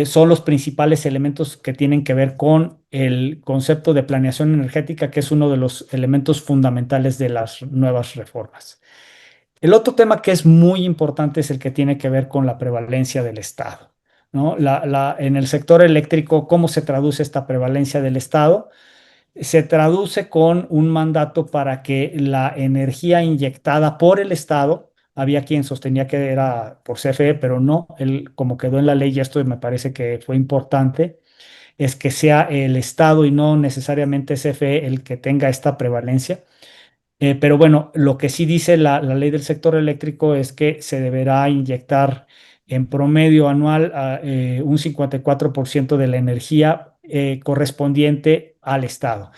son los principales elementos que tienen que ver con el concepto de planeación energética, que es uno de los elementos fundamentales de las nuevas reformas. El otro tema que es muy importante es el que tiene que ver con la prevalencia del Estado, ¿no? En el sector eléctrico, ¿cómo se traduce esta prevalencia del Estado? Se traduce con un mandato para que la energía inyectada por el Estado, había quien sostenía que era por CFE, pero no, como quedó en la ley, y esto me parece que fue importante, es que sea el Estado y no necesariamente CFE el que tenga esta prevalencia. Pero bueno, lo que sí dice la ley del sector eléctrico es que se deberá inyectar en promedio anual un 54% de la energía correspondiente al Estado.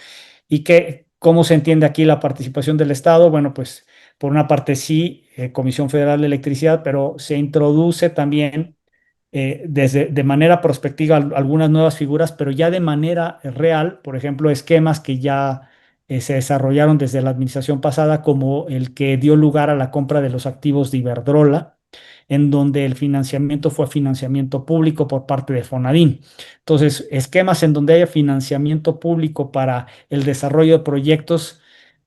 ¿Y cómo se entiende aquí la participación del Estado? Bueno, pues por una parte sí, Comisión Federal de Electricidad, pero se introduce también de manera prospectiva algunas nuevas figuras, pero ya de manera real, por ejemplo, esquemas que ya se desarrollaron desde la administración pasada, como el que dio lugar a la compra de los activos de Iberdrola, en donde el financiamiento fue financiamiento público por parte de Fonadín. Entonces, esquemas en donde haya financiamiento público para el desarrollo de proyectos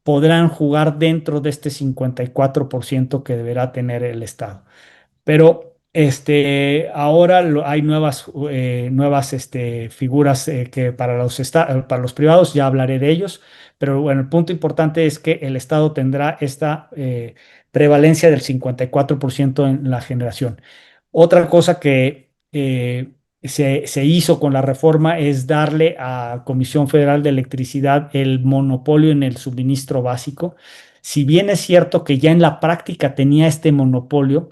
podrán jugar dentro de este 54% que deberá tener el Estado. Pero ahora hay nuevas figuras que para los privados, ya hablaré de ellos, pero bueno, el punto importante es que el Estado tendrá esta prevalencia del 54% en la generación. Otra cosa que se hizo con la reforma es darle a Comisión Federal de Electricidad el monopolio en el suministro básico. Si bien es cierto que ya en la práctica tenía este monopolio,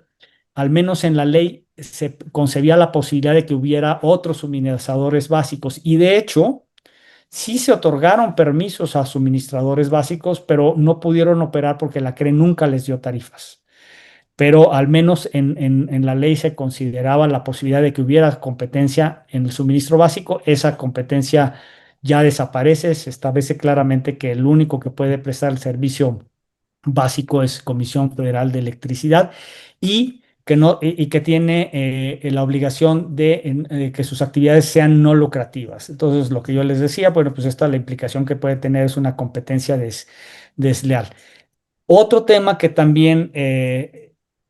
al menos en la ley se concebía la posibilidad de que hubiera otros suministradores básicos y de hecho sí se otorgaron permisos a suministradores básicos, pero no pudieron operar porque la CRE nunca les dio tarifas. Pero al menos en la ley se consideraba la posibilidad de que hubiera competencia en el suministro básico. Esa competencia ya desaparece, se establece claramente que el único que puede prestar el servicio básico es Comisión Federal de Electricidad y que, no, y que tiene la obligación de que sus actividades sean no lucrativas. Entonces, lo que yo les decía, bueno, pues esta la implicación que puede tener es una competencia desleal. Otro tema que también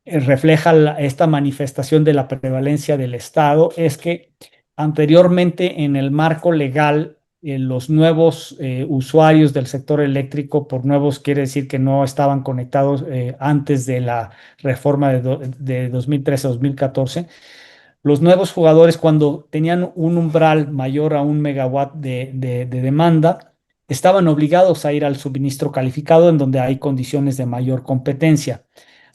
refleja esta manifestación de la prevalencia del Estado es que anteriormente en el marco legal, los nuevos usuarios del sector eléctrico, por nuevos quiere decir que no estaban conectados antes de la reforma de 2013 a 2014, los nuevos jugadores cuando tenían un umbral mayor a 1 megawatt de demanda, estaban obligados a ir al suministro calificado en donde hay condiciones de mayor competencia.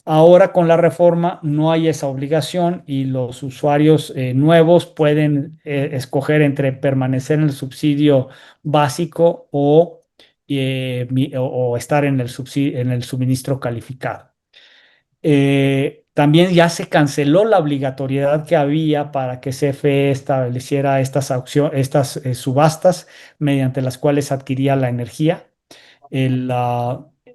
Ahora con la reforma no hay esa obligación y los usuarios nuevos pueden escoger entre permanecer en el subsidio básico o estar en en el suministro calificado. También ya se canceló la obligatoriedad que había para que CFE estableciera estas subastas mediante las cuales adquiría la energía.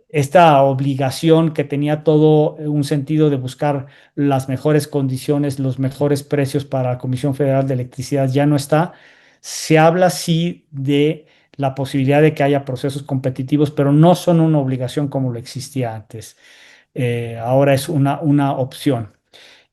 Esta obligación que tenía todo un sentido de buscar las mejores condiciones, los mejores precios para la Comisión Federal de Electricidad ya no está. Se habla sí de la posibilidad de que haya procesos competitivos, pero no son una obligación como lo existía antes. Ahora es una opción.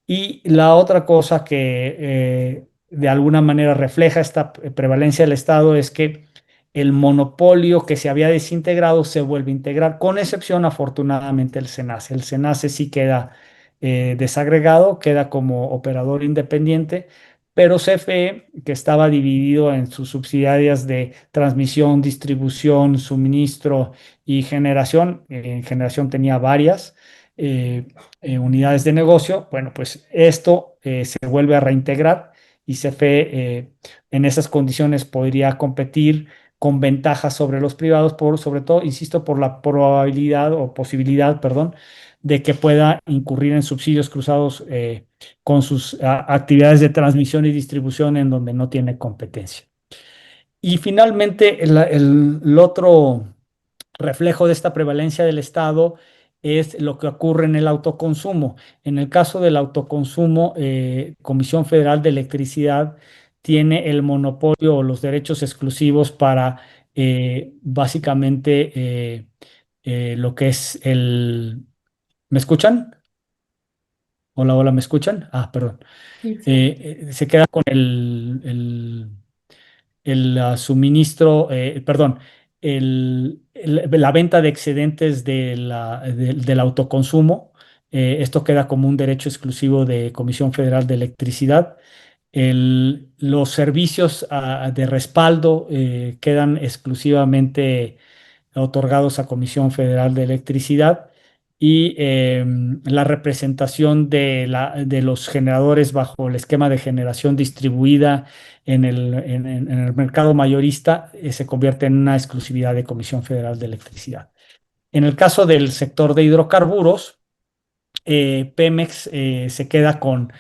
Y la otra cosa que de alguna manera refleja esta prevalencia del Estado es que el monopolio que se había desintegrado se vuelve a integrar, con excepción afortunadamente el SENACE. El SENACE sí queda desagregado, queda como operador independiente, pero CFE, que estaba dividido en sus subsidiarias de transmisión, distribución, suministro y generación, en generación tenía varias eh, unidades de negocio, bueno, pues esto se vuelve a reintegrar y CFE en esas condiciones podría competir con ventajas sobre los privados, sobre todo, insisto, por la probabilidad o posibilidad, perdón, de que pueda incurrir en subsidios cruzados con sus actividades de transmisión y distribución en donde no tiene competencia. Y finalmente, el otro reflejo de esta prevalencia del Estado es lo que ocurre en el autoconsumo. En el caso del autoconsumo, Comisión Federal de Electricidad tiene el monopolio o los derechos exclusivos para básicamente lo que es ¿Me escuchan? Hola, hola, ¿me escuchan? Ah, perdón. Sí. Se queda con suministro, perdón, la venta de excedentes del autoconsumo. Esto queda como un derecho exclusivo de Comisión Federal de Electricidad. Los servicios de respaldo quedan exclusivamente otorgados a Comisión Federal de Electricidad y la representación de los generadores bajo el esquema de generación distribuida en el mercado mayorista se convierte en una exclusividad de Comisión Federal de Electricidad. En el caso del sector de hidrocarburos, Pemex se queda con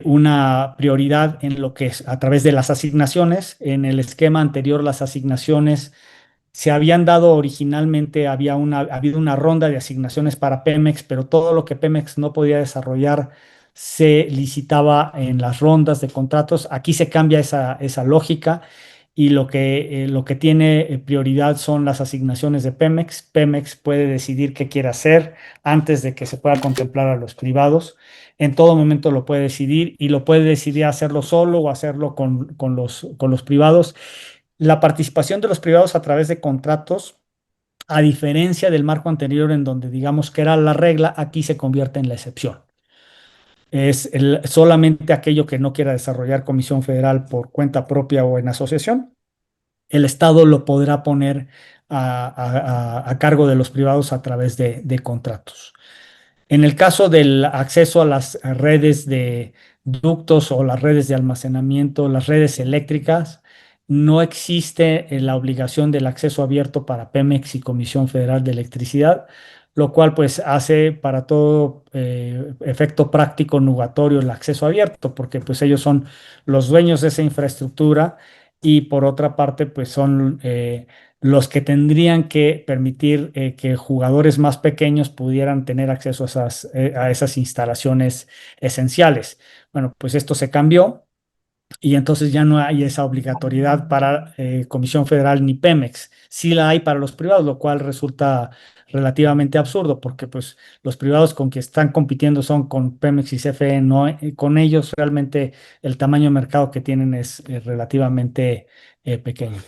una prioridad en lo que es a través de las asignaciones. En el esquema anterior, las asignaciones se habían dado originalmente, habido una ronda de asignaciones para Pemex, pero todo lo que Pemex no podía desarrollar se licitaba en las rondas de contratos. Aquí se cambia esa lógica y lo que tiene prioridad son las asignaciones de Pemex. Pemex puede decidir qué quiere hacer antes de que se pueda contemplar a los privados. En todo momento lo puede decidir y lo puede decidir hacerlo solo o hacerlo con los privados. La participación de los privados a través de contratos, a diferencia del marco anterior en donde digamos que era la regla, aquí se convierte en la excepción. Es solamente aquello que no quiera desarrollar Comisión Federal por cuenta propia o en asociación, el Estado lo podrá poner a cargo de los privados a través de contratos. En el caso del acceso a las redes de ductos o las redes de almacenamiento, las redes eléctricas, no existe la obligación del acceso abierto para Pemex y Comisión Federal de Electricidad, lo cual pues hace para todo efecto práctico nugatorio el acceso abierto, porque pues ellos son los dueños de esa infraestructura y por otra parte pues son los que tendrían que permitir que jugadores más pequeños pudieran tener acceso a esas instalaciones esenciales. Bueno, pues esto se cambió y entonces ya no hay esa obligatoriedad para Comisión Federal ni Pemex. Sí la hay para los privados, lo cual resulta relativamente absurdo porque pues los privados con que están compitiendo son con Pemex y CFE, no con ellos realmente el tamaño de mercado que tienen es relativamente pequeño.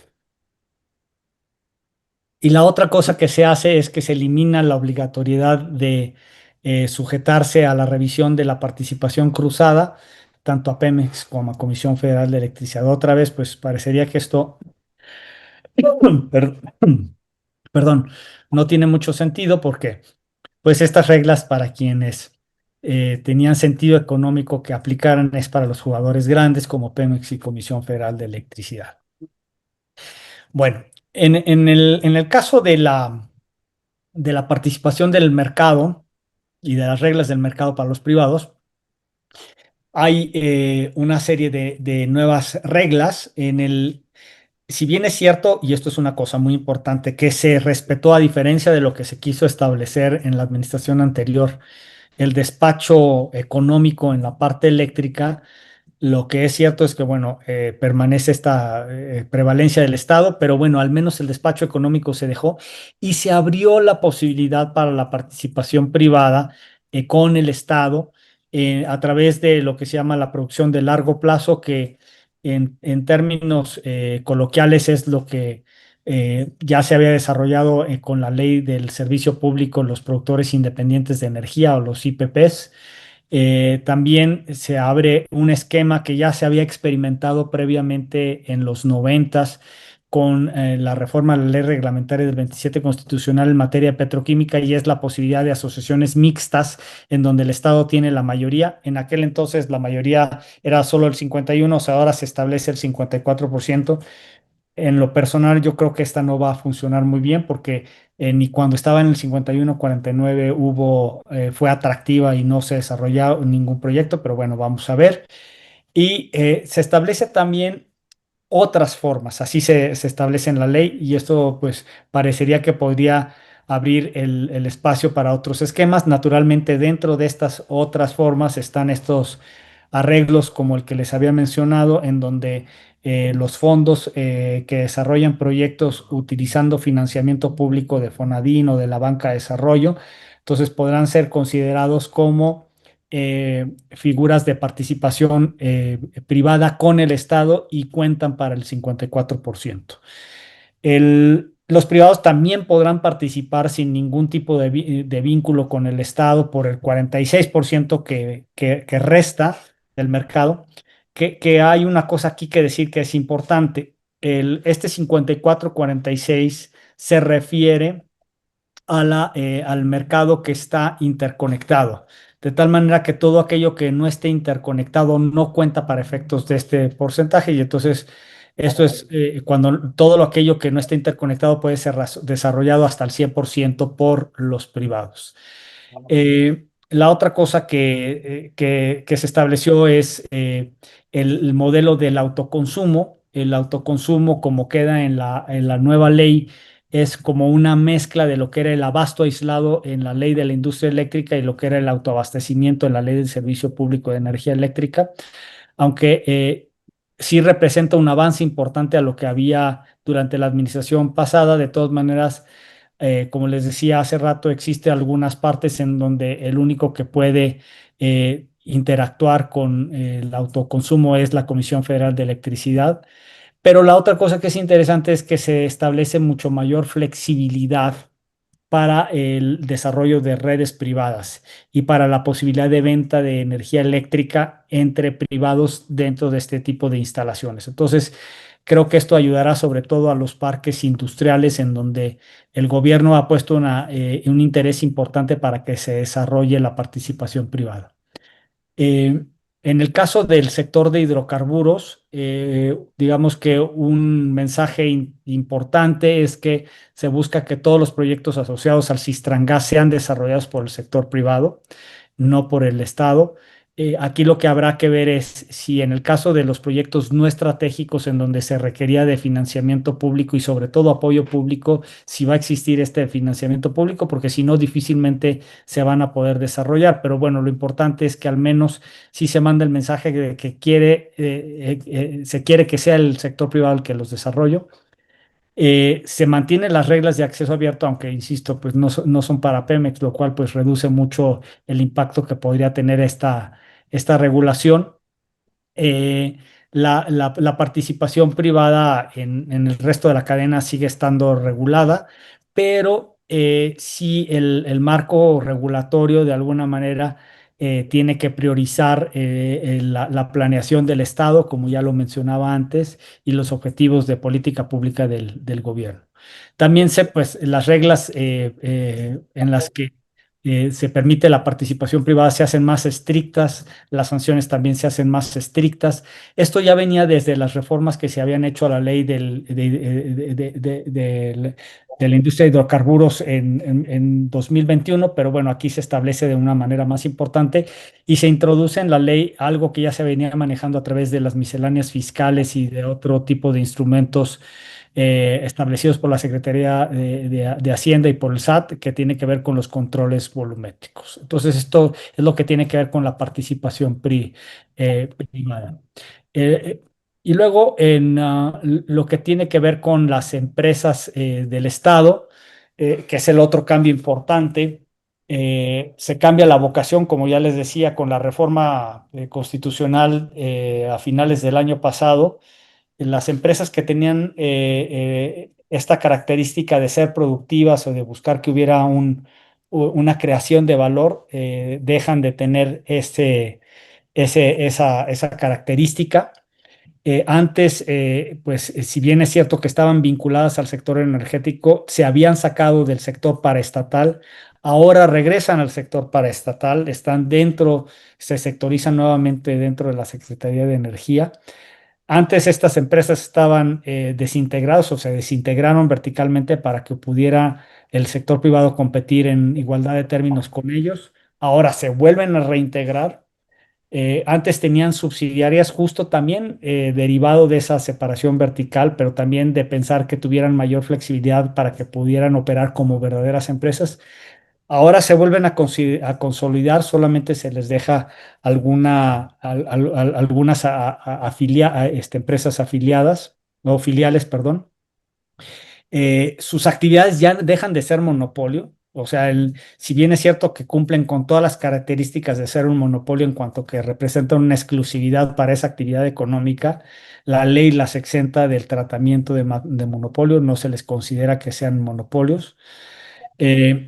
Y la otra cosa que se hace es que se elimina la obligatoriedad de sujetarse a la revisión de la participación cruzada, tanto a Pemex como a Comisión Federal de Electricidad. Otra vez, pues parecería que esto, per- perdón, no tiene mucho sentido porque, pues estas reglas para quienes tenían sentido económico que aplicaran es para los jugadores grandes como Pemex y Comisión Federal de Electricidad. Bueno, en el caso de la participación del mercado y de las reglas del mercado para los privados, hay una serie de nuevas reglas si bien es cierto, y esto es una cosa muy importante, que se respetó a diferencia de lo que se quiso establecer en la administración anterior, el despacho económico en la parte eléctrica. Lo que es cierto es que, bueno, permanece esta prevalencia del Estado, pero bueno, al menos el despacho económico se dejó y se abrió la posibilidad para la participación privada con el Estado a través de lo que se llama la producción de largo plazo, que en términos coloquiales es lo que ya se había desarrollado con la ley del servicio público, los productores independientes de energía o los IPPs. También se abre un esquema que ya se había experimentado previamente en los noventas con la reforma de la ley reglamentaria del 27 constitucional en materia de petroquímica y es la posibilidad de asociaciones mixtas en donde el Estado tiene la mayoría. En aquel entonces la mayoría era solo el 51, o sea, ahora se establece el 54%. En lo personal, yo creo que esta no va a funcionar muy bien porque ni cuando estaba en el 51-49 fue atractiva y no se desarrolló ningún proyecto, pero bueno, vamos a ver. Y se establece también otras formas, así se establece en la ley y esto pues parecería que podría abrir el espacio para otros esquemas. Naturalmente, dentro de estas otras formas están estos arreglos como el que les había mencionado, en donde los fondos que desarrollan proyectos utilizando financiamiento público de Fonadín o de la banca de desarrollo. Entonces podrán ser considerados como figuras de participación privada con el Estado y cuentan para el 54%. Los privados también podrán participar sin ningún tipo de vínculo con el Estado por el 46% que resta del mercado. Que hay una cosa aquí que decir que es importante. Este 54-46 se refiere al mercado que está interconectado. De tal manera que todo aquello que no esté interconectado no cuenta para efectos de este porcentaje. Y entonces, esto es cuando todo lo aquello que no esté interconectado puede ser desarrollado hasta el 100% por los privados. La otra cosa que se estableció es el modelo del autoconsumo. El autoconsumo, como queda en la nueva ley, es como una mezcla de lo que era el abasto aislado en la ley de la industria eléctrica y lo que era el autoabastecimiento en la ley del servicio público de energía eléctrica, aunque sí representa un avance importante a lo que había durante la administración pasada. De todas maneras, como les decía hace rato, existe algunas partes en donde el único que puede interactuar con el autoconsumo es la Comisión Federal de Electricidad. Pero la otra cosa que es interesante es que se establece mucho mayor flexibilidad para el desarrollo de redes privadas y para la posibilidad de venta de energía eléctrica entre privados dentro de este tipo de instalaciones. Entonces, creo que esto ayudará sobre todo a los parques industriales en donde el gobierno ha puesto un interés importante para que se desarrolle la participación privada. Eh, en el caso del sector de hidrocarburos, digamos que un mensaje importante es que se busca que todos los proyectos asociados al Sistrangas sean desarrollados por el sector privado, no por el Estado. Aquí lo que habrá que ver es si en el caso de los proyectos no estratégicos en donde se requería de financiamiento público y sobre todo apoyo público, si va a existir este financiamiento público, porque si no, difícilmente se van a poder desarrollar. Pero bueno, lo importante es que al menos si se manda el mensaje de que se quiere que sea el sector privado el que los desarrolle. Se mantienen las reglas de acceso abierto, aunque insisto, pues no son para Pemex, lo cual pues reduce mucho el impacto que podría tener esta regulación. eh, la participación privada en el resto de la cadena sigue estando regulada, pero sí el marco regulatorio de alguna manera tiene que priorizar la planeación del Estado, como ya lo mencionaba antes, y los objetivos de política pública del gobierno. También pues, las reglas en las que se permite la participación privada se hacen más estrictas, las sanciones también se hacen más estrictas. Esto ya venía desde las reformas que se habían hecho a la ley de la industria de hidrocarburos en 2021, pero bueno, aquí se establece de una manera más importante y se introduce en la ley algo que ya se venía manejando a través de las misceláneas fiscales y de otro tipo de instrumentos establecidos por la Secretaría de Hacienda y por el SAT, que tiene que ver con los controles volumétricos. Entonces, esto es lo que tiene que ver con la participación privada. Eh, y luego, en lo que tiene que ver con las empresas del Estado, que es el otro cambio importante, se cambia la vocación, como ya les decía, con la reforma constitucional a finales del año pasado. Las empresas que tenían esta característica de ser productivas o de buscar que hubiera una creación de valor, dejan de tener esa característica. Antes, pues si bien es cierto que estaban vinculadas al sector energético, se habían sacado del sector paraestatal, ahora regresan al sector paraestatal, están dentro, se sectorizan nuevamente dentro de la Secretaría de Energía. Antes estas empresas estaban desintegradas o se desintegraron verticalmente para que pudiera el sector privado competir en igualdad de términos con ellos. Ahora se vuelven a reintegrar. Antes tenían subsidiarias justo también derivado de esa separación vertical, pero también de pensar que tuvieran mayor flexibilidad para que pudieran operar como verdaderas empresas. Ahora se vuelven a consolidar, solamente se les deja algunas empresas afiliadas o filiales, perdón. Sus actividades ya dejan de ser monopolio. O sea, si bien es cierto que cumplen con todas las características de ser un monopolio en cuanto que representan una exclusividad para esa actividad económica, la ley las exenta del tratamiento de monopolio, no se les considera que sean monopolios.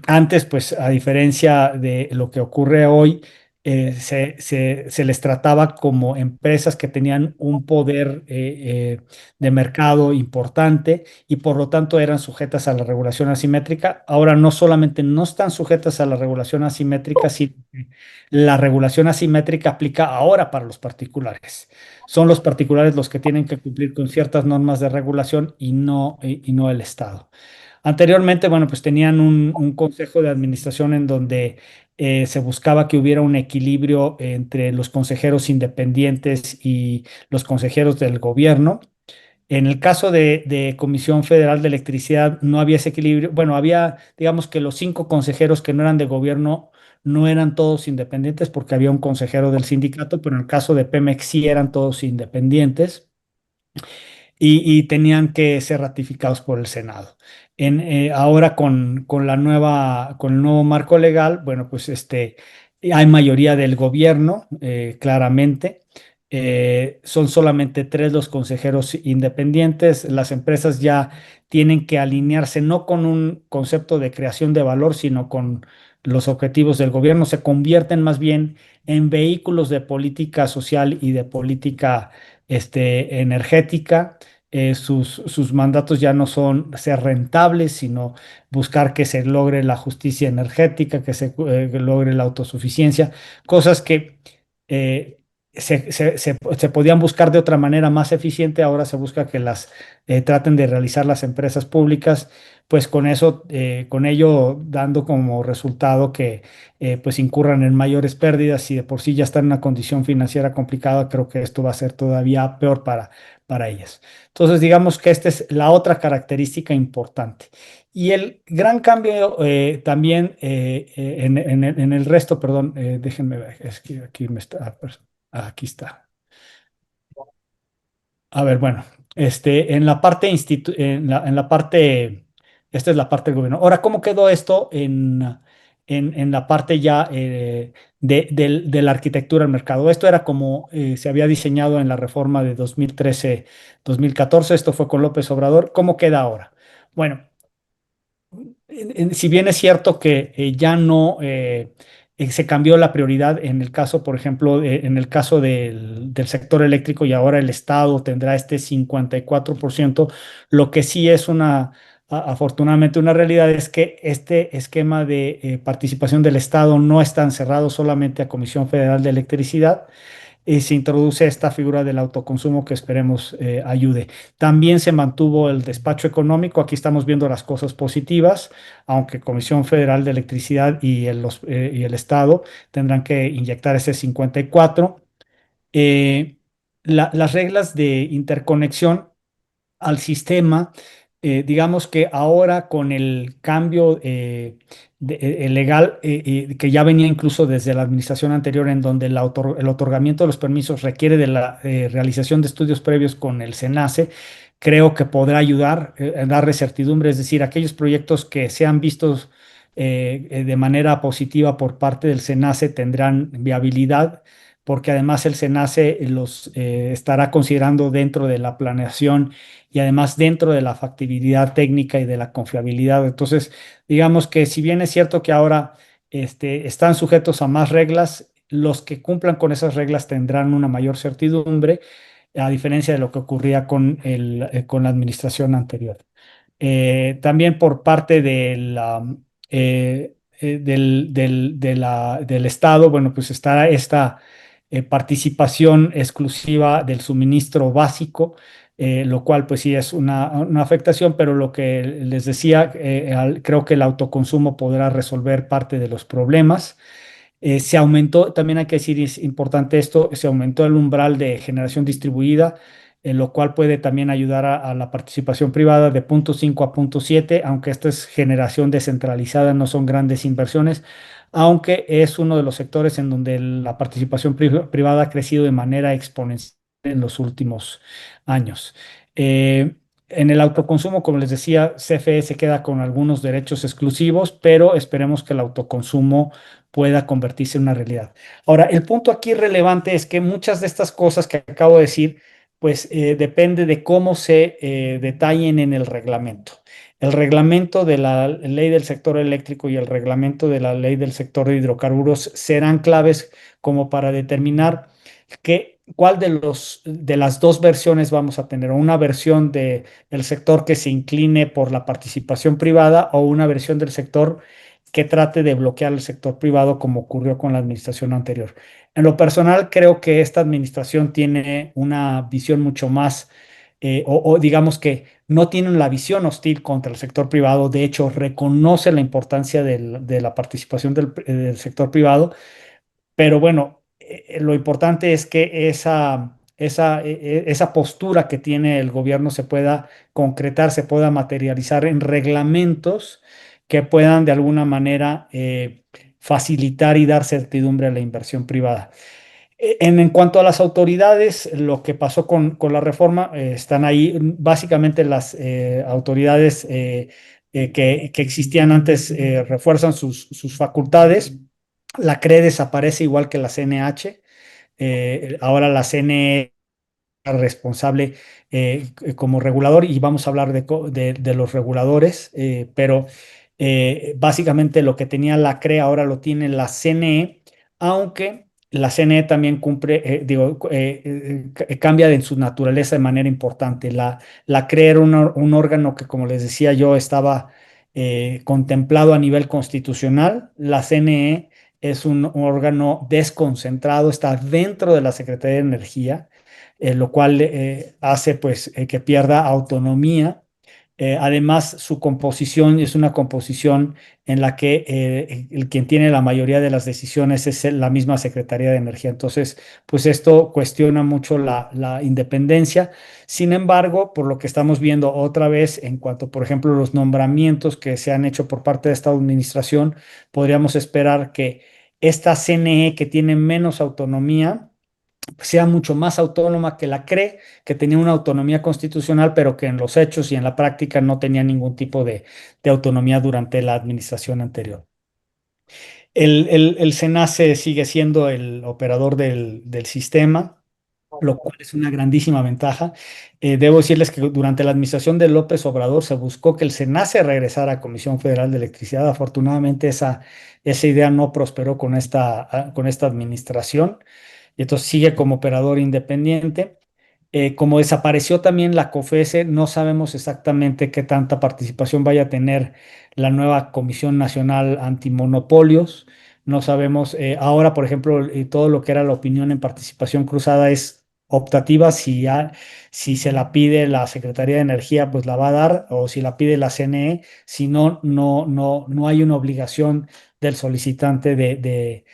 Antes, pues a diferencia de lo que ocurre hoy, se les trataba como empresas que tenían un poder de mercado importante y por lo tanto eran sujetas a la regulación asimétrica. Ahora no solamente no están sujetas a la regulación asimétrica, sino que la regulación asimétrica aplica ahora para los particulares. Son los particulares los que tienen que cumplir con ciertas normas de regulación y no el Estado. Anteriormente, bueno, pues tenían un consejo de administración en donde se buscaba que hubiera un equilibrio entre los consejeros independientes y los consejeros del gobierno. En el caso de Comisión Federal de Electricidad no había ese equilibrio. Bueno, había, digamos que los 5 consejeros que no eran de gobierno no eran todos independientes porque había un consejero del sindicato, pero en el caso de Pemex sí eran todos independientes y tenían que ser ratificados por el Senado. Ahora con el nuevo marco legal, bueno, pues hay mayoría del gobierno, claramente. Son solamente 3 los consejeros independientes. Las empresas ya tienen que alinearse no con un concepto de creación de valor, sino con los objetivos del gobierno. Se convierten más bien en vehículos de política social y de política energética. Sus mandatos ya no son ser rentables, sino buscar que se logre la justicia energética, que logre la autosuficiencia, cosas que eh, se podían buscar de otra manera más eficiente. Ahora se busca que las traten de realizar las empresas públicas, pues con ello dando como resultado que pues incurran en mayores pérdidas y de por sí ya están en una condición financiera complicada. Creo que esto va a ser todavía peor para ellas. Entonces, digamos que esta es la otra característica importante. Y el gran cambio también en el resto, perdón, déjenme ver, es que aquí me está, aquí está. A ver, bueno, en la parte, esta es la parte del gobierno. Ahora, ¿cómo quedó esto en la parte ya de la arquitectura del mercado? Esto era como se había diseñado en la reforma de 2013-2014. Esto fue con López Obrador. ¿Cómo queda ahora? Bueno, si bien es cierto que ya no se cambió la prioridad en el caso, por ejemplo, en el caso del sector eléctrico y ahora el Estado tendrá este 54%, lo que sí es afortunadamente una realidad es que este esquema de participación del Estado no está encerrado solamente a Comisión Federal de Electricidad. Se introduce esta figura del autoconsumo que esperemos ayude. También se mantuvo el despacho económico. Aquí estamos viendo las cosas positivas, aunque Comisión Federal de Electricidad y el Estado tendrán que inyectar ese 54. Eh, las reglas de interconexión al sistema. Digamos que ahora con el cambio legal que ya venía incluso desde la administración anterior, en donde el otorgamiento de los permisos requiere de la realización de estudios previos con el SENACE, creo que podrá ayudar a darle certidumbre, es decir, aquellos proyectos que sean vistos de manera positiva por parte del SENACE tendrán viabilidad, porque además el SENACE los estará considerando dentro de la planeación y además dentro de la factibilidad técnica y de la confiabilidad. Entonces, digamos que si bien es cierto que ahora están sujetos a más reglas, los que cumplan con esas reglas tendrán una mayor certidumbre, a diferencia de lo que ocurría con la administración anterior. También por parte del Estado, bueno, pues está esta participación exclusiva del suministro básico, lo cual pues sí es una afectación, pero lo que les decía, creo que el autoconsumo podrá resolver parte de los problemas. Se aumentó, también hay que decir, es importante esto, se aumentó el umbral de generación distribuida. lo cual puede también ayudar a la participación privada de 0.5 a 0.7, aunque esto es generación descentralizada, no son grandes inversiones, aunque es uno de los sectores en donde la participación privada ha crecido de manera exponencial en los últimos años. Eh, en el autoconsumo, como les decía, CFE se queda con algunos derechos exclusivos, pero esperemos que el autoconsumo pueda convertirse en una realidad. Ahora, el punto aquí relevante es que muchas de estas cosas que acabo de decir, pues depende de cómo se detallen en el reglamento. El reglamento de la ley del sector eléctrico y el reglamento de la ley del sector de hidrocarburos serán claves como para determinar cuál de las dos versiones vamos a tener, o una versión del sector que se incline por la participación privada o una versión del sector que trate de bloquear el sector privado como ocurrió con la administración anterior. En lo personal, creo que esta administración tiene una visión mucho más, o digamos que no tiene la visión hostil contra el sector privado, de hecho reconoce la importancia de la participación del sector privado, pero bueno, lo importante es que esa postura que tiene el gobierno se pueda concretar, se pueda materializar en reglamentos que puedan de alguna manera facilitar y dar certidumbre a la inversión privada. En cuanto a las autoridades, lo que pasó con la reforma, están ahí básicamente las autoridades que existían antes, refuerzan sus facultades. La CRE desaparece igual que la CNH. Ahora la CNE responsable como regulador, y vamos a hablar de los reguladores, pero básicamente lo que tenía la CRE ahora lo tiene la CNE, aunque la CNE también cumple, cambia en su naturaleza de manera importante. La CRE era un órgano que, como les decía yo, estaba contemplado a nivel constitucional. La CNE es un órgano desconcentrado, está dentro de la Secretaría de Energía, lo cual hace pues que pierda autonomía. Además, su composición es una composición en la que quien tiene la mayoría de las decisiones es la misma Secretaría de Energía. Entonces, pues esto cuestiona mucho la independencia. Sin embargo, por lo que estamos viendo otra vez en cuanto, por ejemplo, los nombramientos que se han hecho por parte de esta administración, podríamos esperar que esta CNE, que tiene menos autonomía, sea mucho más autónoma que la CRE, que tenía una autonomía constitucional, pero que en los hechos y en la práctica no tenía ningún tipo de autonomía durante la administración anterior. El SENACE sigue siendo el operador del sistema, lo cual es una grandísima ventaja. Debo decirles que durante la administración de López Obrador se buscó que el SENACE regresara a Comisión Federal de Electricidad. Afortunadamente esa idea no prosperó con esta administración, y entonces sigue como operador independiente. Como desapareció también la COFESE, no sabemos exactamente qué tanta participación vaya a tener la nueva Comisión Nacional Antimonopolios. No sabemos, ahora, por ejemplo, todo lo que era la opinión en participación cruzada es optativa. Si se la pide la Secretaría de Energía, pues la va a dar, o si la pide la CNE. Si no, no hay una obligación del solicitante de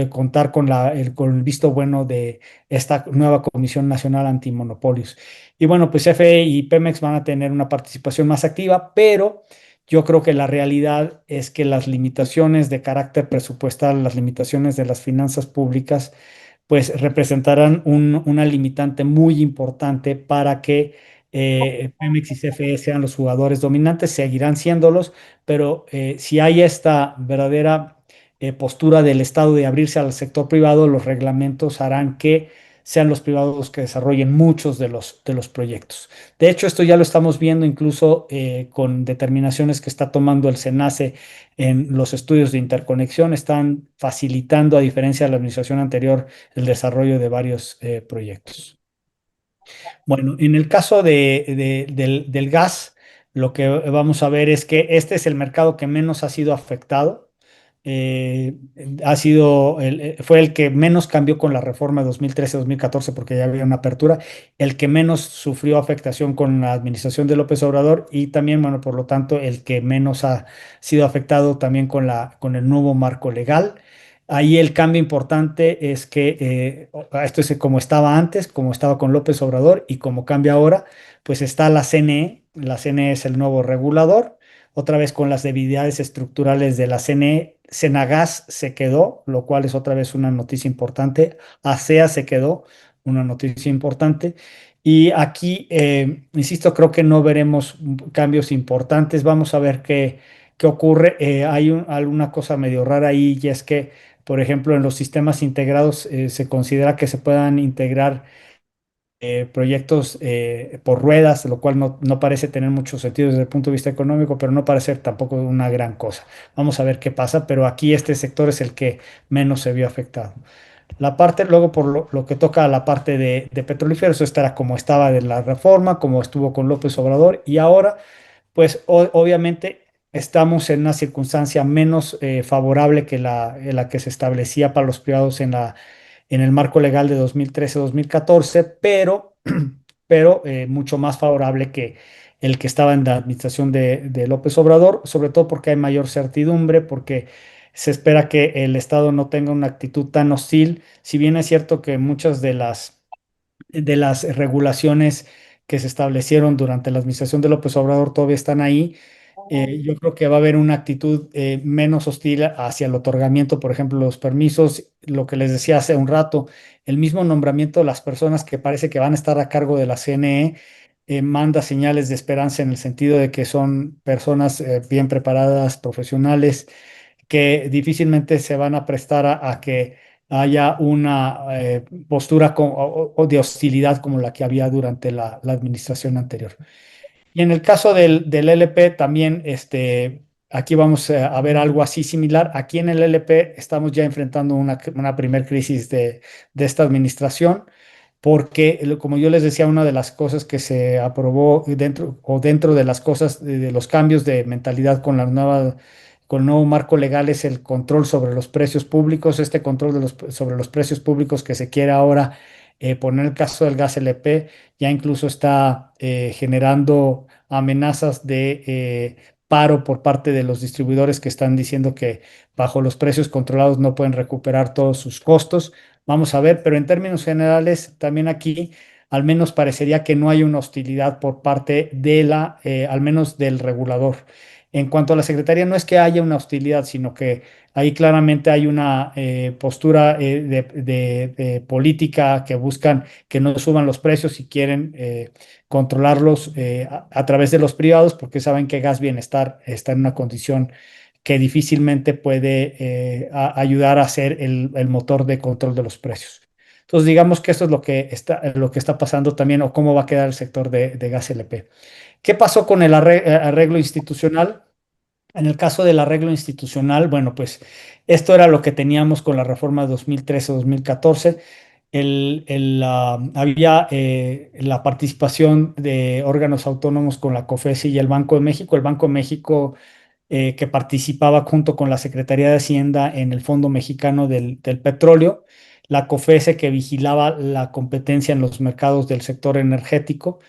contar con el visto bueno de esta nueva Comisión Nacional Antimonopolios. Y bueno, pues CFE y Pemex van a tener una participación más activa, pero yo creo que la realidad es que las limitaciones de carácter presupuestal, las limitaciones de las finanzas públicas, pues representarán una limitante muy importante para que Pemex y CFE sean los jugadores dominantes. Seguirán siéndolos, pero si hay esta verdadera postura del Estado de abrirse al sector privado, los reglamentos harán que sean los privados los que desarrollen muchos de los proyectos. De hecho, esto ya lo estamos viendo incluso con determinaciones que está tomando el SENACE en los estudios de interconexión. Están facilitando, a diferencia de la administración anterior, el desarrollo de varios proyectos. Bueno, en el caso del gas, lo que vamos a ver es que este es el mercado que menos ha sido afectado. eh, fue el que menos cambió con la reforma de 2013-2014, porque ya había una apertura, el que menos sufrió afectación con la administración de López Obrador, y también, bueno, por lo tanto, el que menos ha sido afectado también con el nuevo marco legal. Ahí el cambio importante es que esto es como estaba antes, como estaba con López Obrador y como cambia ahora, pues está la CNE. La CNE es el nuevo regulador, otra vez con las debilidades estructurales de la CNE. Senagas se quedó, lo cual es otra vez una noticia importante. ASEA se quedó, una noticia importante. Y aquí, insisto, creo que no veremos cambios importantes. Vamos a ver qué ocurre. Hay alguna cosa medio rara ahí, y es que por ejemplo, en los sistemas integrados se considera que se puedan integrar proyectos por ruedas, lo cual no parece tener mucho sentido desde el punto de vista económico, pero no parece tampoco una gran cosa. Vamos a ver qué pasa, pero aquí este sector es el que menos se vio afectado. La parte, luego, por lo que toca a la parte de petrolíferos, esto era como estaba de la reforma, como estuvo con López Obrador, y ahora pues obviamente estamos en una circunstancia menos favorable que la que se establecía para los privados en el marco legal de 2013-2014, pero mucho más favorable que el que estaba en la administración de López Obrador, sobre todo porque hay mayor certidumbre, porque se espera que el Estado no tenga una actitud tan hostil, si bien es cierto que muchas de las regulaciones que se establecieron durante la administración de López Obrador todavía están ahí. Yo creo que va a haber una actitud menos hostil hacia el otorgamiento, por ejemplo, los permisos, lo que les decía hace un rato, el mismo nombramiento de las personas que parece que van a estar a cargo de la CNE manda señales de esperanza en el sentido de que son personas bien preparadas, profesionales, que difícilmente se van a prestar a que haya una postura o de hostilidad como la que había durante la administración anterior. Y en el caso del LP también, aquí vamos a ver algo así similar. Aquí en el LP estamos ya enfrentando una primer crisis de esta administración, porque como yo les decía, una de las cosas que se aprobó dentro de las cosas, de los cambios de mentalidad con el nuevo marco legal es el control sobre los precios públicos. Este control sobre los precios públicos que se quiere ahora poner en el caso del gas LP ya incluso está generando amenazas de paro por parte de los distribuidores que están diciendo que bajo los precios controlados no pueden recuperar todos sus costos. Vamos a ver, pero en términos generales, también aquí al menos parecería que no hay una hostilidad por parte al menos del regulador. En cuanto a la Secretaría, no es que haya una hostilidad, sino que ahí claramente hay una postura de política que buscan que no suban los precios y quieren controlarlos a través de los privados, porque saben que Gas Bienestar está en una condición que difícilmente puede ayudar a ser el motor de control de los precios. Entonces, digamos que esto es lo que está pasando también, o cómo va a quedar el sector de gas LP. ¿Qué pasó con el arreglo institucional? En el caso del arreglo institucional, bueno, pues esto era lo que teníamos con la reforma de 2013-2014. Había la participación de órganos autónomos con la COFESE y el Banco de México. El Banco de México que participaba junto con la Secretaría de Hacienda en el Fondo Mexicano del Petróleo, la COFESE que vigilaba la competencia en los mercados del sector energético.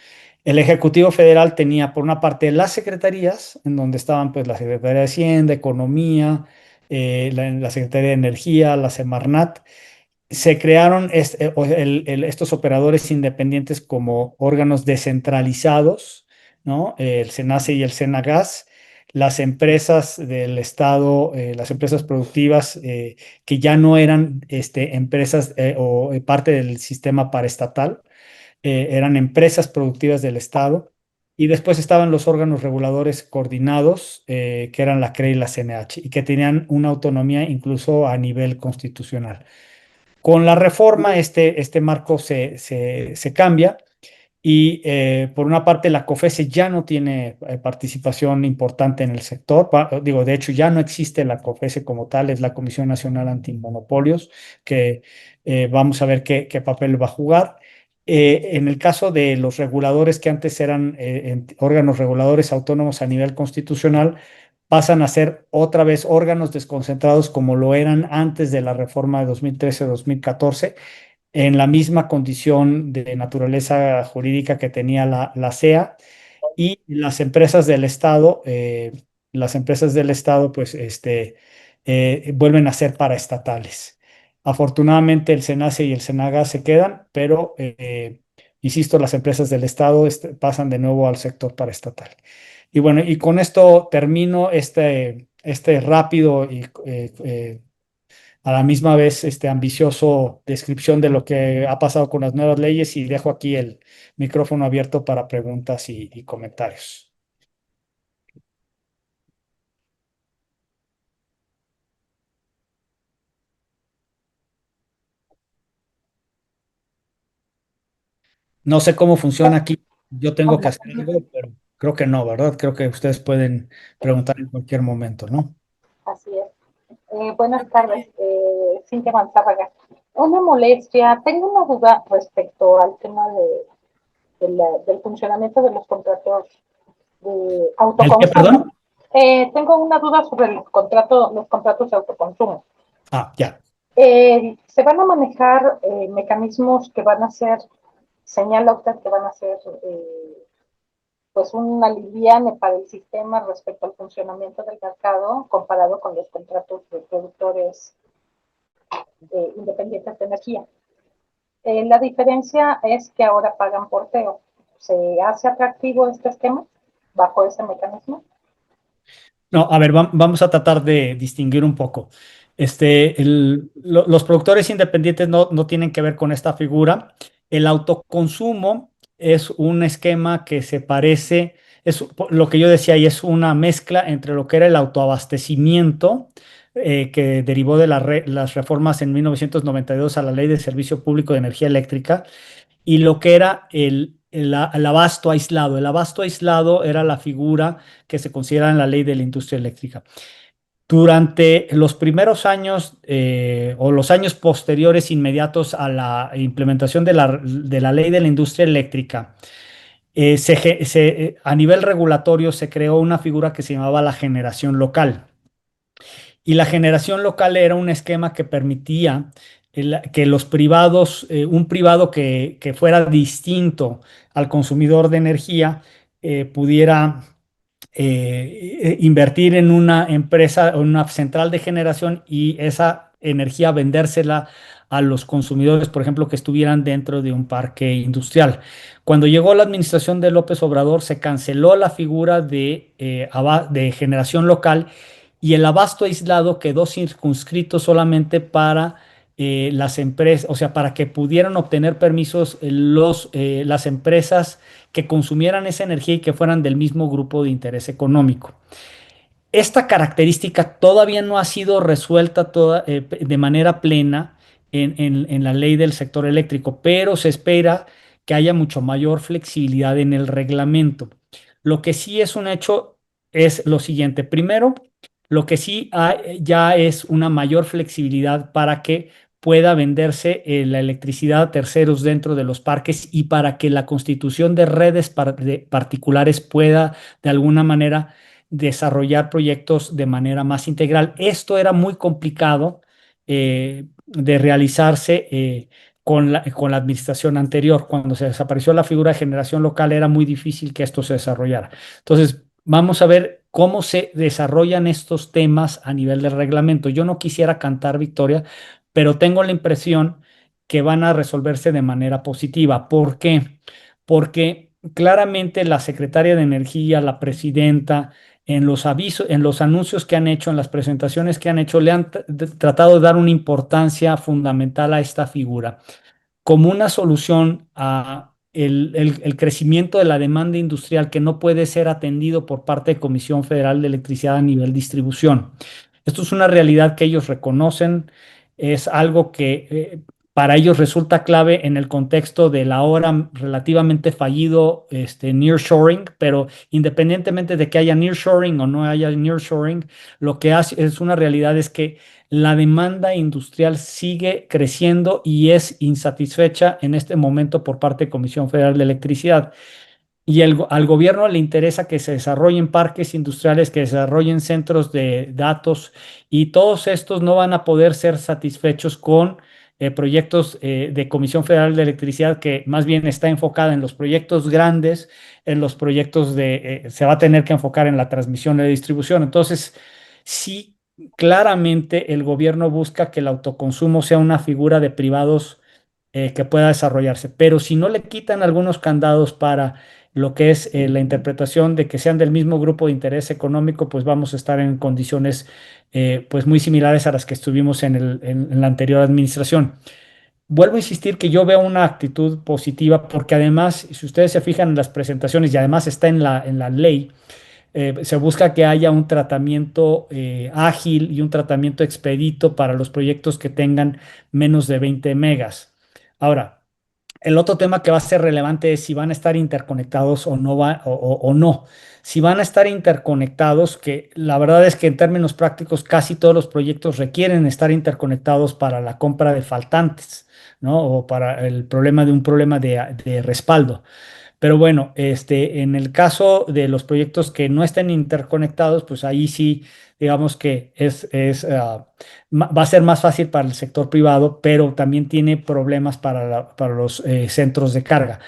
El Ejecutivo Federal tenía por una parte las secretarías, en donde estaban pues la Secretaría de Hacienda, Economía, la Secretaría de Energía, la Semarnat. Se crearon estos operadores independientes como órganos descentralizados, ¿no? El SENACE y el SENAGAS, las empresas del Estado, las empresas productivas que ya no eran empresas o parte del sistema paraestatal, eran empresas productivas del Estado. Y después estaban los órganos reguladores coordinados, que eran la CRE y la CNH, y que tenían una autonomía incluso a nivel constitucional. Con la reforma, este marco se cambia y por una parte la COFESE ya no tiene participación importante en el sector. Digo, de hecho ya no existe la COFESE como tal, es la Comisión Nacional Antimonopolios, que vamos a ver qué papel va a jugar. En el caso de los reguladores que antes eran órganos reguladores autónomos a nivel constitucional, pasan a ser otra vez órganos desconcentrados como lo eran antes de la reforma de 2013-2014, en la misma condición de naturaleza jurídica que tenía la CEA, y las empresas del Estado, pues vuelven a ser paraestatales. Afortunadamente el SENACE y el SENAGA se quedan, pero insisto, las empresas del Estado pasan de nuevo al sector paraestatal. Y bueno, y con esto termino este rápido y a la misma vez ambicioso descripción de lo que ha pasado con las nuevas leyes y dejo aquí el micrófono abierto para preguntas y comentarios. No sé cómo funciona aquí. Yo tengo que Hola, hacer algo, pero creo que no, ¿verdad? Creo que ustedes pueden preguntar en cualquier momento, ¿no? así es. Buenas tardes, Cintia Manzárraga. Una molestia, tengo una duda respecto al tema del funcionamiento de los contratos de ¿El qué, autoconsumo. perdón? Tengo una duda sobre los contratos de autoconsumo. Ah, ya. ¿Se van a manejar mecanismos que van a ser, señala usted que van a ser pues un aliviane para el sistema respecto al funcionamiento del mercado comparado con los contratos de productores independientes de energía? La diferencia es que ahora pagan porteo. ¿Se hace atractivo este esquema bajo ese mecanismo? No, a ver, vamos a tratar de distinguir un poco. Los productores independientes no tienen que ver con esta figura. El autoconsumo es un esquema que se parece, es lo que yo decía, y es una mezcla entre lo que era el autoabastecimiento, que derivó de las reformas en 1992 a la Ley de Servicio Público de Energía Eléctrica, y lo que era el abasto aislado. El abasto aislado era la figura que se considera en la ley de la industria eléctrica. Durante los primeros años o los años posteriores inmediatos a la implementación de la ley de la industria eléctrica, a nivel regulatorio se creó una figura que se llamaba la generación local. Y la generación local era un esquema que permitía que los privados, un privado que fuera distinto al consumidor de energía, pudiera invertir en una empresa o en una central de generación y esa energía vendérsela a los consumidores, por ejemplo, que estuvieran dentro de un parque industrial. Cuando llegó la administración de López Obrador, se canceló la figura de generación local y el abasto aislado quedó circunscrito solamente para las empresas, o sea, para que pudieran obtener permisos las empresas que consumieran esa energía y que fueran del mismo grupo de interés económico. Esta característica todavía no ha sido resuelta de manera plena en la ley del sector eléctrico, pero se espera que haya mucho mayor flexibilidad en el reglamento. Lo que sí es un hecho es lo siguiente. Primero, lo que sí ya es una mayor flexibilidad para que pueda venderse la electricidad a terceros dentro de los parques y para que la constitución de redes particulares pueda de alguna manera desarrollar proyectos de manera más integral. Esto era muy complicado de realizarse con la administración anterior. Cuando se desapareció la figura de generación local, era muy difícil que esto se desarrollara. Entonces, vamos a ver cómo se desarrollan estos temas a nivel del reglamento. Yo no quisiera cantar victoria, pero tengo la impresión que van a resolverse de manera positiva. ¿Por qué? Porque claramente la secretaria de Energía, la presidenta, en los avisos, en los anuncios que han hecho, en las presentaciones que han hecho, le han tratado de dar una importancia fundamental a esta figura como una solución a el crecimiento de la demanda industrial que no puede ser atendido por parte de Comisión Federal de Electricidad a nivel distribución. Esto es una realidad que ellos reconocen, es algo que para ellos resulta clave en el contexto del ahora relativamente fallido nearshoring, pero independientemente de que haya nearshoring o no haya nearshoring, lo que hace es una realidad es que la demanda industrial sigue creciendo y es insatisfecha en este momento por parte de Comisión Federal de Electricidad. Y al gobierno le interesa que se desarrollen parques industriales, que se desarrollen centros de datos y todos estos no van a poder ser satisfechos con proyectos de Comisión Federal de Electricidad que más bien está enfocada en los proyectos grandes, en los proyectos se va a tener que enfocar en la transmisión y la distribución. Entonces, sí claramente el gobierno busca que el autoconsumo sea una figura de privados que pueda desarrollarse, pero si no le quitan algunos candados para lo que es la interpretación de que sean del mismo grupo de interés económico, pues vamos a estar en condiciones pues muy similares a las que estuvimos en la anterior administración. Vuelvo a insistir que yo veo una actitud positiva porque además, si ustedes se fijan en las presentaciones y además está en la ley, se busca que haya un tratamiento ágil y un tratamiento expedito para los proyectos que tengan menos de 20 megas. Ahora, el otro tema que va a ser relevante es si van a estar interconectados o no o no. Si van a estar interconectados, que la verdad es que en términos prácticos casi todos los proyectos requieren estar interconectados para la compra de faltantes, ¿no? O para el problema de un problema de respaldo. Pero bueno, en el caso de los proyectos que no estén interconectados, pues ahí sí, digamos que va a ser más fácil para el sector privado, pero también tiene problemas para los centros de carga.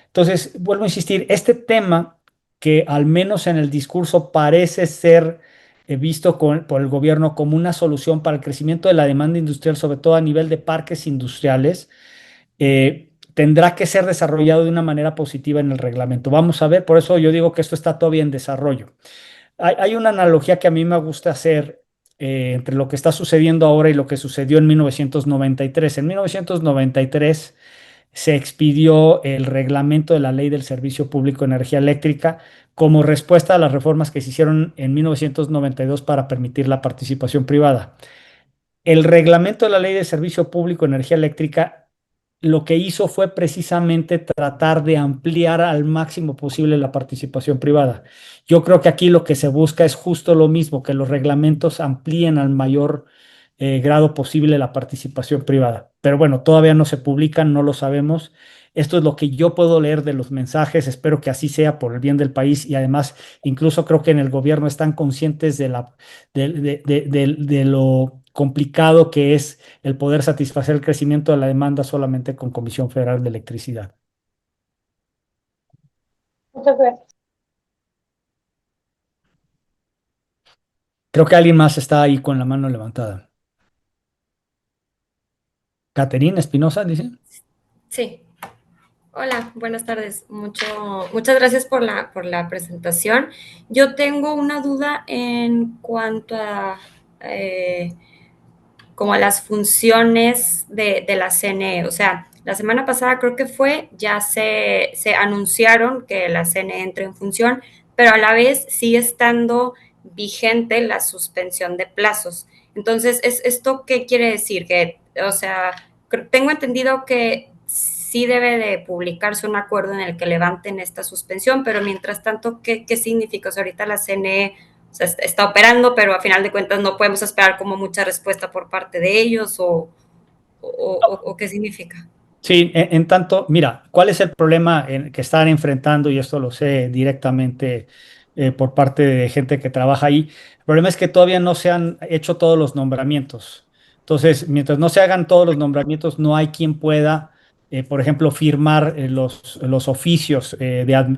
Entonces, vuelvo a insistir, este tema que al menos en el discurso parece ser visto por el gobierno como una solución para el crecimiento de la demanda industrial, sobre todo a nivel de parques industriales, tendrá que ser desarrollado de una manera positiva en el reglamento. Vamos a ver, por eso yo digo que esto está todavía en desarrollo. Hay una analogía que a mí me gusta hacer entre lo que está sucediendo ahora y lo que sucedió en 1993. En 1993 se expidió el reglamento de la Ley del Servicio Público de Energía Eléctrica como respuesta a las reformas que se hicieron en 1992 para permitir la participación privada. El reglamento de la Ley de Servicio Público de Energía Eléctrica lo que hizo fue precisamente tratar de ampliar al máximo posible la participación privada. Yo creo que aquí lo que se busca es justo lo mismo, que los reglamentos amplíen al mayor grado posible la participación privada. Pero bueno, todavía no se publican, no lo sabemos. Esto es lo que yo puedo leer de los mensajes. Espero que así sea por el bien del país y además incluso creo que en el gobierno están conscientes de lo complicado que es el poder satisfacer el crecimiento de la demanda solamente con Comisión Federal de Electricidad. Muchas gracias. Creo que alguien más está ahí con la mano levantada. Caterina Espinosa, dice. Sí. Hola, buenas tardes. Muchas gracias por la presentación. Yo tengo una duda en cuanto a como a las funciones de la CNE. O sea, la semana pasada creo que fue, ya se anunciaron que la CNE entra en función, pero a la vez sigue estando vigente la suspensión de plazos. Entonces, ¿esto qué quiere decir? Que, o sea, tengo entendido que sí debe de publicarse un acuerdo en el que levanten esta suspensión, pero mientras tanto, ¿qué significa? O sea, ahorita la CNE, o sea, está operando, pero a final de cuentas no podemos esperar como mucha respuesta por parte de ellos o qué significa. Sí, en tanto, mira, ¿cuál es el problema que están enfrentando? Y esto lo sé directamente por parte de gente que trabaja ahí. El problema es que todavía no se han hecho todos los nombramientos. Entonces, mientras no se hagan todos los nombramientos, no hay quien pueda, por ejemplo, firmar los oficios,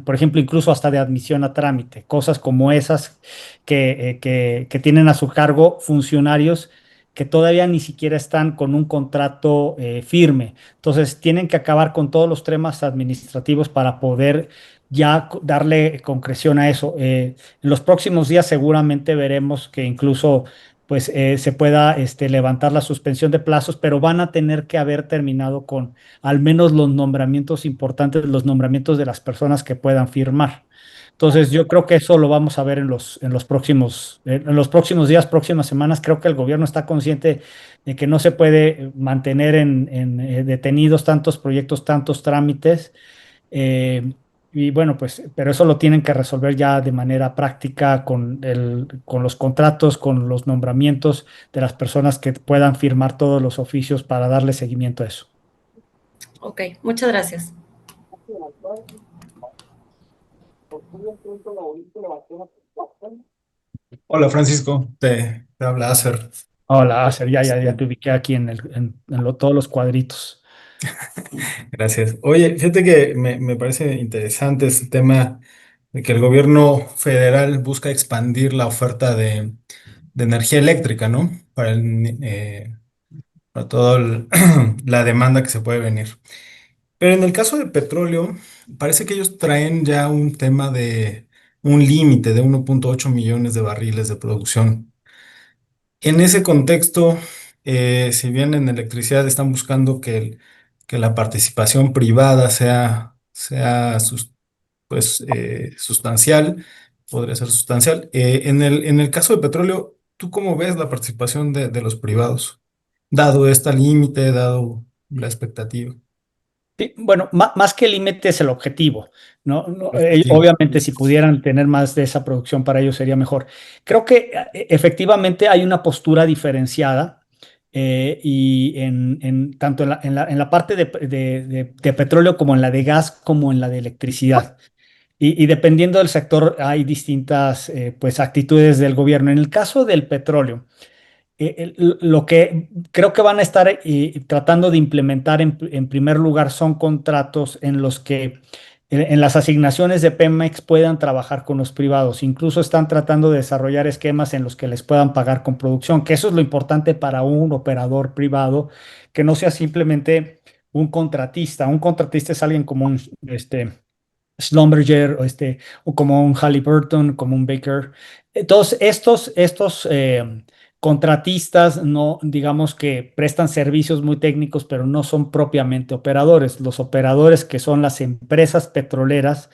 por ejemplo, incluso hasta de admisión a trámite, cosas como esas que tienen a su cargo funcionarios que todavía ni siquiera están con un contrato firme. Entonces, tienen que acabar con todos los temas administrativos para poder ya darle concreción a eso. En los próximos días seguramente veremos que incluso pues se pueda levantar la suspensión de plazos, pero van a tener que haber terminado con al menos los nombramientos importantes, los nombramientos de las personas que puedan firmar. Entonces, yo creo que eso lo vamos a ver en los próximos días, próximas semanas. Creo que el gobierno está consciente de que no se puede mantener detenidos tantos proyectos, tantos trámites. Y bueno, pues, pero eso lo tienen que resolver ya de manera práctica con los contratos, con los nombramientos de las personas que puedan firmar todos los oficios para darle seguimiento a eso. Ok, muchas gracias. Hola Francisco, te habla Acer. Hola, Acer, ya te ubiqué aquí en todos los cuadritos. Gracias. Oye, fíjate que me parece interesante este tema de que el gobierno federal busca expandir la oferta de energía eléctrica, ¿no? Para toda la demanda que se puede venir. Pero en el caso de petróleo, parece que ellos traen ya un tema de un límite de 1,8 millones de barriles de producción. En ese contexto, si bien en electricidad están buscando que la participación privada sea sustancial, podría ser sustancial. En el caso de petróleo, ¿tú cómo ves la participación de los privados? Dado este límite, dado la expectativa. Sí, bueno, más que el límite es el objetivo, ¿no? Objetivo. Obviamente, si pudieran tener más de esa producción para ellos sería mejor. Creo que efectivamente hay una postura diferenciada y tanto en la parte de petróleo como en la de gas como en la de electricidad. Y dependiendo del sector hay distintas pues, actitudes del gobierno. En el caso del petróleo, lo que creo que van a estar tratando de implementar en primer lugar son contratos en los que en las asignaciones de Pemex puedan trabajar con los privados. Incluso están tratando de desarrollar esquemas en los que les puedan pagar con producción, que eso es lo importante para un operador privado, que no sea simplemente un contratista. Un contratista es alguien como un Schlumberger o como un Halliburton, como un Baker. Todos estos contratistas, no, digamos que prestan servicios muy técnicos, pero no son propiamente operadores. Los operadores, que son las empresas petroleras,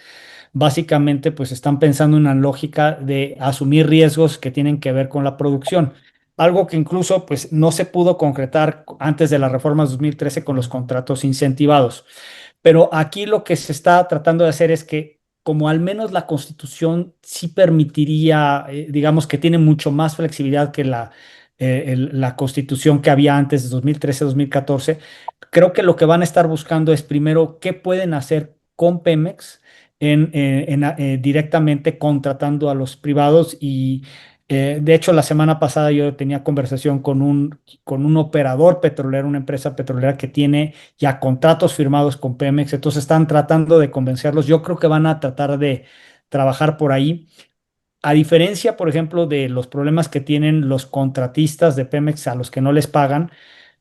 básicamente pues están pensando en una lógica de asumir riesgos que tienen que ver con la producción. Algo que incluso pues no se pudo concretar antes de la reforma 2013 con los contratos incentivados. Pero aquí lo que se está tratando de hacer es que, como al menos la Constitución sí permitiría, digamos que tiene mucho más flexibilidad que la Constitución que había antes de 2013-2014, creo que lo que van a estar buscando es primero qué pueden hacer con Pemex directamente contratando a los privados y de hecho, la semana pasada yo tenía conversación con un operador petrolero, una empresa petrolera que tiene ya contratos firmados con Pemex, entonces están tratando de convencerlos. Yo creo que van a tratar de trabajar por ahí. A diferencia, por ejemplo, de los problemas que tienen los contratistas de Pemex a los que no les pagan,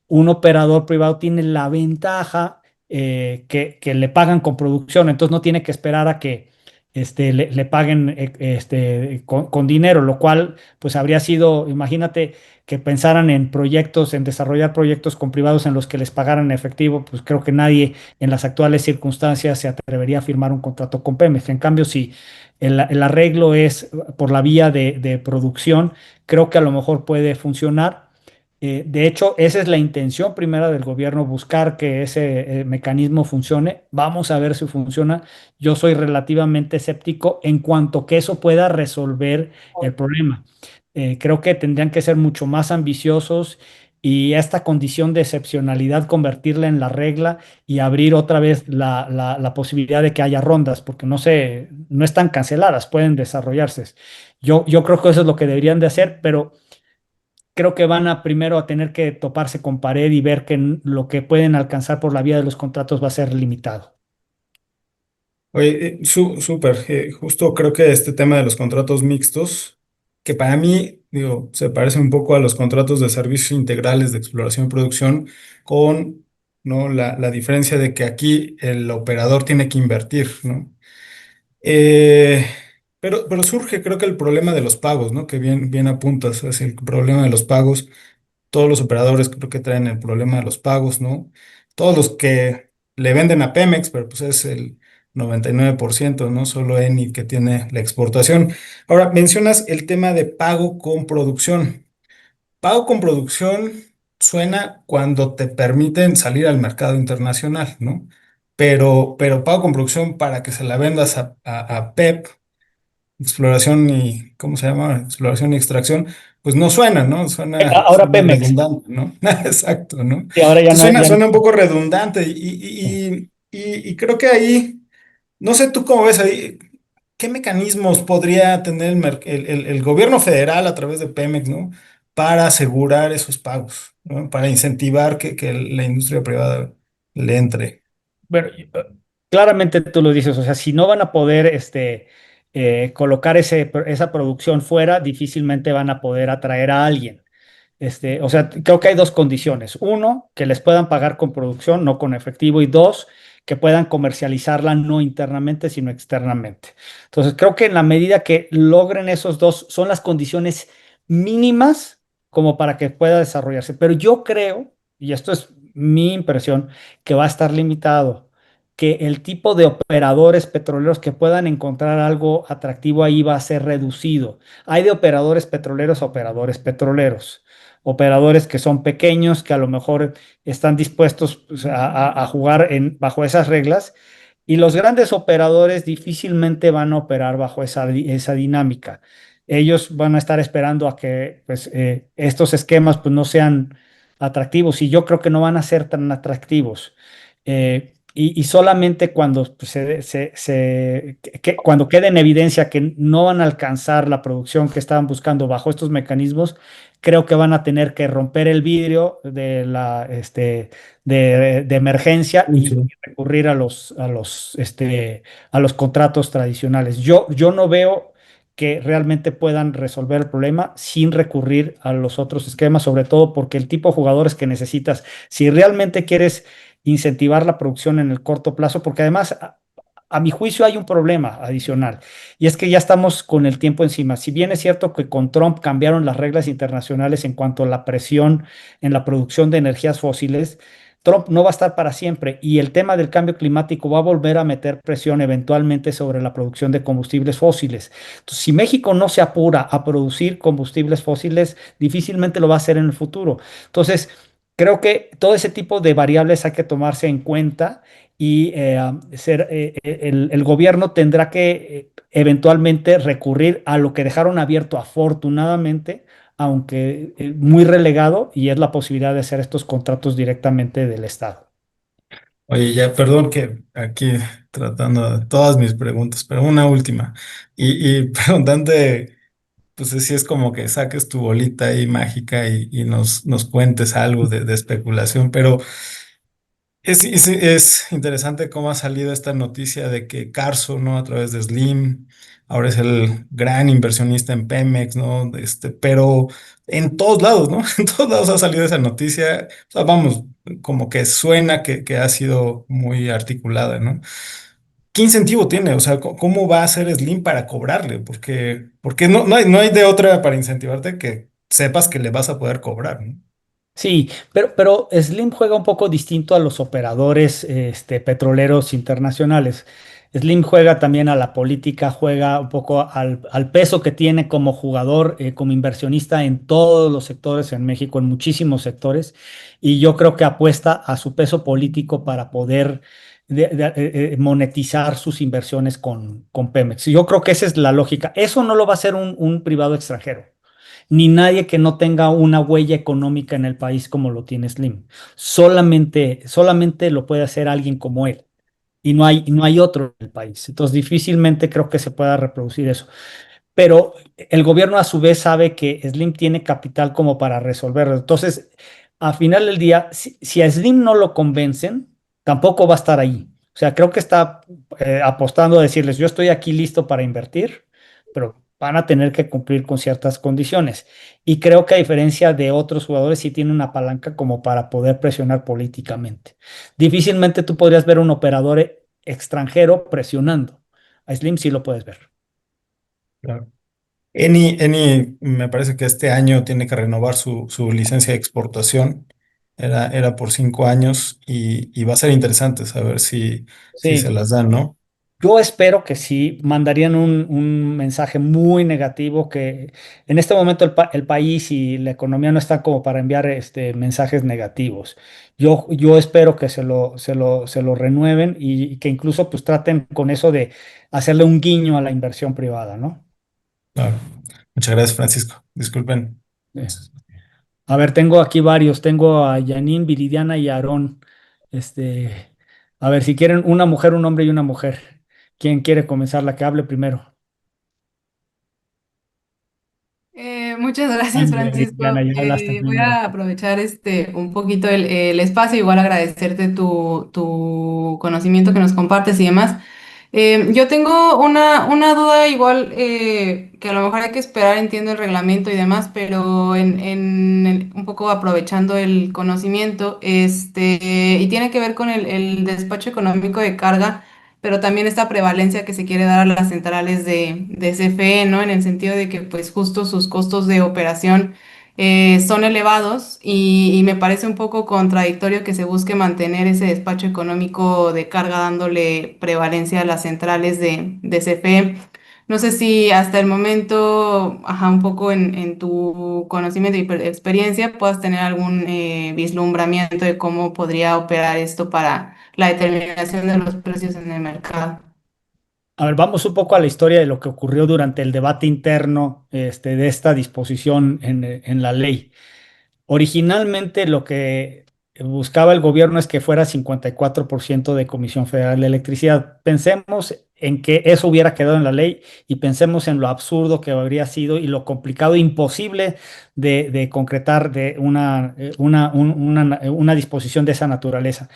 un operador privado tiene la ventaja que le pagan con producción, entonces no tiene que esperar a que le paguen con dinero, lo cual pues habría sido, imagínate que pensaran en proyectos, en desarrollar proyectos con privados en los que les pagaran en efectivo, pues creo que nadie en las actuales circunstancias se atrevería a firmar un contrato con Pemex. En cambio, si el arreglo es por la vía de producción, creo que a lo mejor puede funcionar. De hecho, esa es la intención primera del gobierno, buscar que ese mecanismo funcione. Vamos a ver si funciona. Yo soy relativamente escéptico en cuanto que eso pueda resolver el problema. Creo que tendrían que ser mucho más ambiciosos y esta condición de excepcionalidad convertirla en la regla y abrir otra vez la posibilidad de que haya rondas, porque no están canceladas, pueden desarrollarse. Yo creo que eso es lo que deberían de hacer, pero creo que van a primero a tener que toparse con pared y ver que lo que pueden alcanzar por la vía de los contratos va a ser limitado. Oye, súper. Justo creo que este tema de los contratos mixtos, que para mí, digo, se parece un poco a los contratos de servicios integrales de exploración y producción, con, ¿no? la diferencia de que aquí el operador tiene que invertir, ¿no? Eh, pero surge, creo que el problema de los pagos, ¿no? Que bien apuntas, es el problema de los pagos. Todos los operadores creo que traen el problema de los pagos, ¿no? Todos los que le venden a Pemex, pero pues es el 99%, ¿no? Solo Eni que tiene la exportación. Ahora, mencionas el tema de pago con producción. Pago con producción suena cuando te permiten salir al mercado internacional, ¿no? Pero pago con producción para que se la vendas a PEP, exploración y, ¿cómo se llama? Exploración y extracción, pues no suena, ¿no? Ahora Suena Pemex, redundante, ¿no? Exacto, ¿no? y ahora ya Entonces no, suena un poco redundante y creo que ahí, no sé tú cómo ves ahí, ¿qué mecanismos podría tener el gobierno federal a través de Pemex, ¿no? Para asegurar esos pagos, ¿no? Para incentivar que la industria privada le entre. bueno, claramente tú lo dices, o sea, si no van a poder colocar esa producción fuera, difícilmente van a poder atraer a alguien. O sea, creo que hay dos condiciones. Uno, que les puedan pagar con producción, no con efectivo. Y dos, que puedan comercializarla no internamente, sino externamente. Entonces, creo que en la medida que logren esos dos, son las condiciones mínimas como para que pueda desarrollarse. Pero yo creo, y esto es mi impresión, que va a estar limitado, que el tipo de operadores petroleros que puedan encontrar algo atractivo ahí va a ser reducido. Hay de operadores petroleros a operadores petroleros. Operadores que son pequeños, que a lo mejor están dispuestos pues, a jugar bajo esas reglas, y los grandes operadores difícilmente van a operar bajo esa dinámica. Ellos van a estar esperando a que pues, estos esquemas pues, no sean atractivos, y yo creo que no van a ser tan atractivos. Y solamente cuando, pues, cuando quede en evidencia que no van a alcanzar la producción que estaban buscando bajo estos mecanismos, creo que van a tener que romper el vidrio de emergencia y Sí. recurrir a los contratos tradicionales. Yo no veo que realmente puedan resolver el problema sin recurrir a los otros esquemas, sobre todo porque el tipo de jugadores que necesitas, si realmente quieres incentivar la producción en el corto plazo, porque además, a mi juicio, hay un problema adicional, y es que ya estamos con el tiempo encima. Si bien es cierto que con Trump cambiaron las reglas internacionales en cuanto a la presión en la producción de energías fósiles, Trump no va a estar para siempre, y el tema del cambio climático va a volver a meter presión eventualmente sobre la producción de combustibles fósiles. Entonces, si México no se apura a producir combustibles fósiles, difícilmente lo va a hacer en el futuro. Entonces, creo que todo ese tipo de variables hay que tomarse en cuenta, y el gobierno tendrá que eventualmente recurrir a lo que dejaron abierto afortunadamente, aunque muy relegado, y es la posibilidad de hacer estos contratos directamente del Estado. Oye, ya, perdón que aquí tratando de todas mis preguntas, pero una última. Y preguntante, pues si es como que saques tu bolita ahí mágica y nos cuentes algo de especulación, pero es interesante cómo ha salido esta noticia de que Carso, ¿no? A través de Slim, ahora es el gran inversionista en Pemex, ¿no? Pero en todos lados, ¿no? En todos lados ha salido esa noticia. O sea, vamos, como que suena que ha sido muy articulada, ¿no? ¿Qué incentivo tiene? O sea, ¿cómo va a hacer Slim para cobrarle? Porque no hay de otra para incentivarte que sepas que le vas a poder cobrar, ¿no? Sí, pero Slim juega un poco distinto a los operadores petroleros internacionales. Slim juega también a la política, juega un poco al peso que tiene como jugador, como inversionista en todos los sectores en México, en muchísimos sectores, y yo creo que apuesta a su peso político para poder monetizar sus inversiones con Pemex. Yo creo que esa es la lógica. Eso no lo va a hacer un privado extranjero, ni nadie que no tenga una huella económica en el país como lo tiene Slim. Solamente lo puede hacer alguien como él. Y no hay otro en el país. Entonces, difícilmente creo que se pueda reproducir eso. Pero el gobierno a su vez sabe que Slim tiene capital como para resolverlo. Entonces, al final del día, si a Slim no lo convencen, tampoco va a estar ahí. O sea, creo que está apostando a decirles, yo estoy aquí listo para invertir, pero van a tener que cumplir con ciertas condiciones. Y creo que, a diferencia de otros jugadores, sí tiene una palanca como para poder presionar políticamente. Difícilmente tú podrías ver un operador extranjero presionando. A Slim sí lo puedes ver. Claro. Eni, me parece que este año tiene que renovar su licencia de exportación. Era por 5 años y va a ser interesante saber si se Sí, las dan, ¿no? yo espero que sí mandarían un mensaje muy negativo, que en este momento el país y la economía no están como para enviar mensajes negativos. Yo espero que se lo renueven, y que incluso pues traten con eso de hacerle un guiño a la inversión privada, ¿no? Claro. Muchas gracias, Francisco. Disculpen. Eh, A ver, tengo aquí varios. Tengo a Janine, Viridiana y Aarón. A ver, si quieren una mujer, un hombre y una mujer. ¿Quién quiere comenzar? La que hable primero. Muchas gracias, Ándale, Francisco. Viridiana, ya hablaste Voy primero. a aprovechar un poquito el espacio, igual agradecerte tu conocimiento que nos compartes y demás. Yo tengo una duda igual que a lo mejor hay que esperar, entiendo el reglamento y demás, pero un poco aprovechando el conocimiento, y tiene que ver con el despacho económico de carga, pero también esta prevalencia que se quiere dar a las centrales de CFE, ¿no? En el sentido de que pues justo sus costos de operación son elevados y me parece un poco contradictorio que se busque mantener ese despacho económico de carga dándole prevalencia a las centrales de CFE. No sé si hasta el momento, ajá, un poco en tu conocimiento y experiencia puedas tener algún vislumbramiento de cómo podría operar esto para la determinación de los precios en el mercado. A ver, vamos un poco a la historia de lo que ocurrió durante el debate interno de esta disposición en la ley. Originalmente lo que buscaba el gobierno es que fuera 54% de Comisión Federal de Electricidad. Pensemos en que eso hubiera quedado en la ley y pensemos en lo absurdo que habría sido y lo complicado, imposible de concretar de una disposición de esa naturaleza.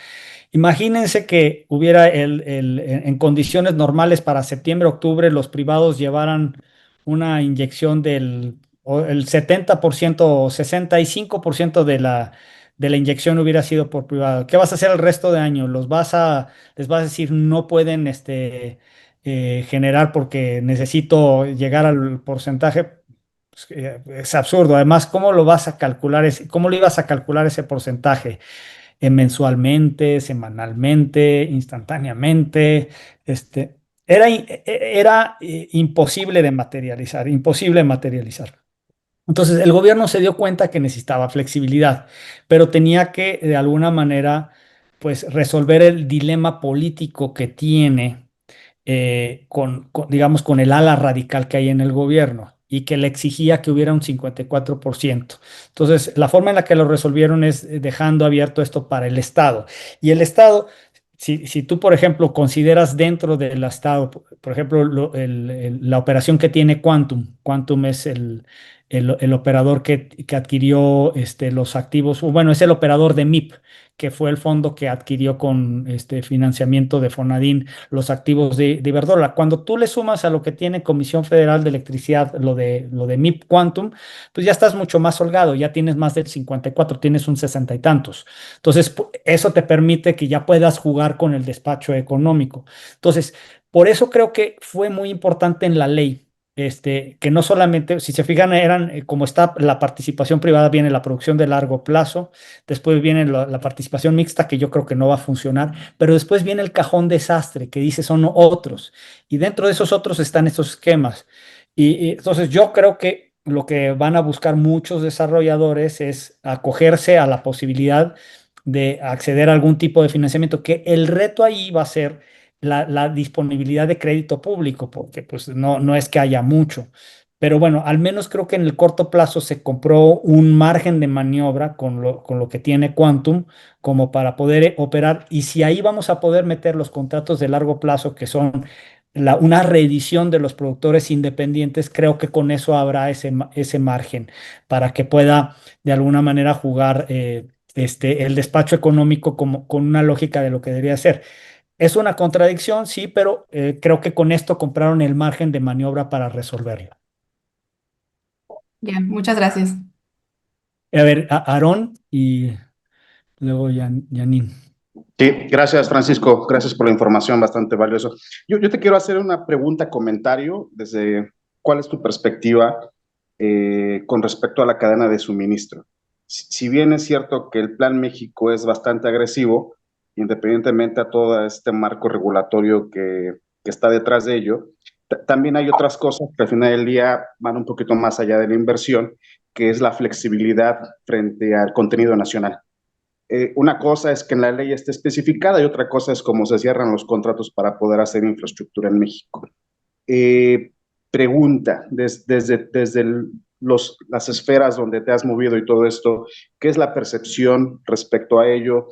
Imagínense que hubiera en condiciones normales para septiembre, octubre, los privados llevaran una inyección el 70% o 65% de la inyección hubiera sido por privado. ¿Qué vas a hacer el resto de año? Les vas a decir no pueden generar porque necesito llegar al porcentaje. Pues, es absurdo. Además, ¿cómo lo vas a calcular? ¿Cómo lo ibas a calcular ese porcentaje? Mensualmente, semanalmente, instantáneamente. Este, era imposible de materializar, imposible de materializar. Entonces, el gobierno se dio cuenta que necesitaba flexibilidad, pero tenía que, de alguna manera, pues, resolver el dilema político que tiene digamos, con el ala radical que hay en el gobierno y que le exigía que hubiera un 54%. Entonces, la forma en la que lo resolvieron es dejando abierto esto para el Estado. Y el Estado, si tú, por ejemplo, consideras dentro del Estado, por ejemplo, la operación que tiene Quantum es el operador que adquirió los activos, o bueno, es el operador de MIP, que fue el fondo que adquirió con este financiamiento de Fonadín los activos de Iberdrola. Cuando tú le sumas a lo que tiene Comisión Federal de Electricidad, lo de MIP Quantum, pues ya estás mucho más holgado, ya tienes más del 54, tienes un 60 y tantos. Entonces, eso te permite que ya puedas jugar con el despacho económico. Entonces, por eso creo que fue muy importante en la ley. Que no solamente, si se fijan, eran como está la participación privada, viene la producción de largo plazo, después viene la participación mixta, que yo creo que no va a funcionar, pero después viene el cajón desastre, que dice son otros, y dentro de esos otros están estos esquemas. Y entonces yo creo que lo que van a buscar muchos desarrolladores es acogerse a la posibilidad de acceder a algún tipo de financiamiento, que el reto ahí va a ser la disponibilidad de crédito público, porque pues no es que haya mucho. Pero bueno, al menos creo que en el corto plazo se compró un margen de maniobra con lo que tiene Quantum como para poder operar. Y si ahí vamos a poder meter los contratos de largo plazo, que son una reedición de los productores independientes, creo que con eso habrá ese margen para que pueda de alguna manera jugar el despacho económico como, con una lógica de lo que debería ser. Es una contradicción, sí, pero creo que con esto compraron el margen de maniobra para resolverlo. Bien, muchas gracias. A ver, Aarón y luego Janine. Sí, gracias Francisco, gracias por la información, bastante valioso. Yo te quiero hacer una pregunta, comentario, desde cuál es tu perspectiva con respecto a la cadena de suministro. Si bien es cierto que el Plan México es bastante agresivo, independientemente a todo este marco regulatorio que está detrás de ello, también hay otras cosas que al final del día van un poquito más allá de la inversión, que es la flexibilidad frente al contenido nacional. Una cosa es que en la ley esté especificada y otra cosa es cómo se cierran los contratos para poder hacer infraestructura en México. Eh, Pregunta, desde las esferas donde te has movido y todo esto, ¿qué es la percepción respecto a ello?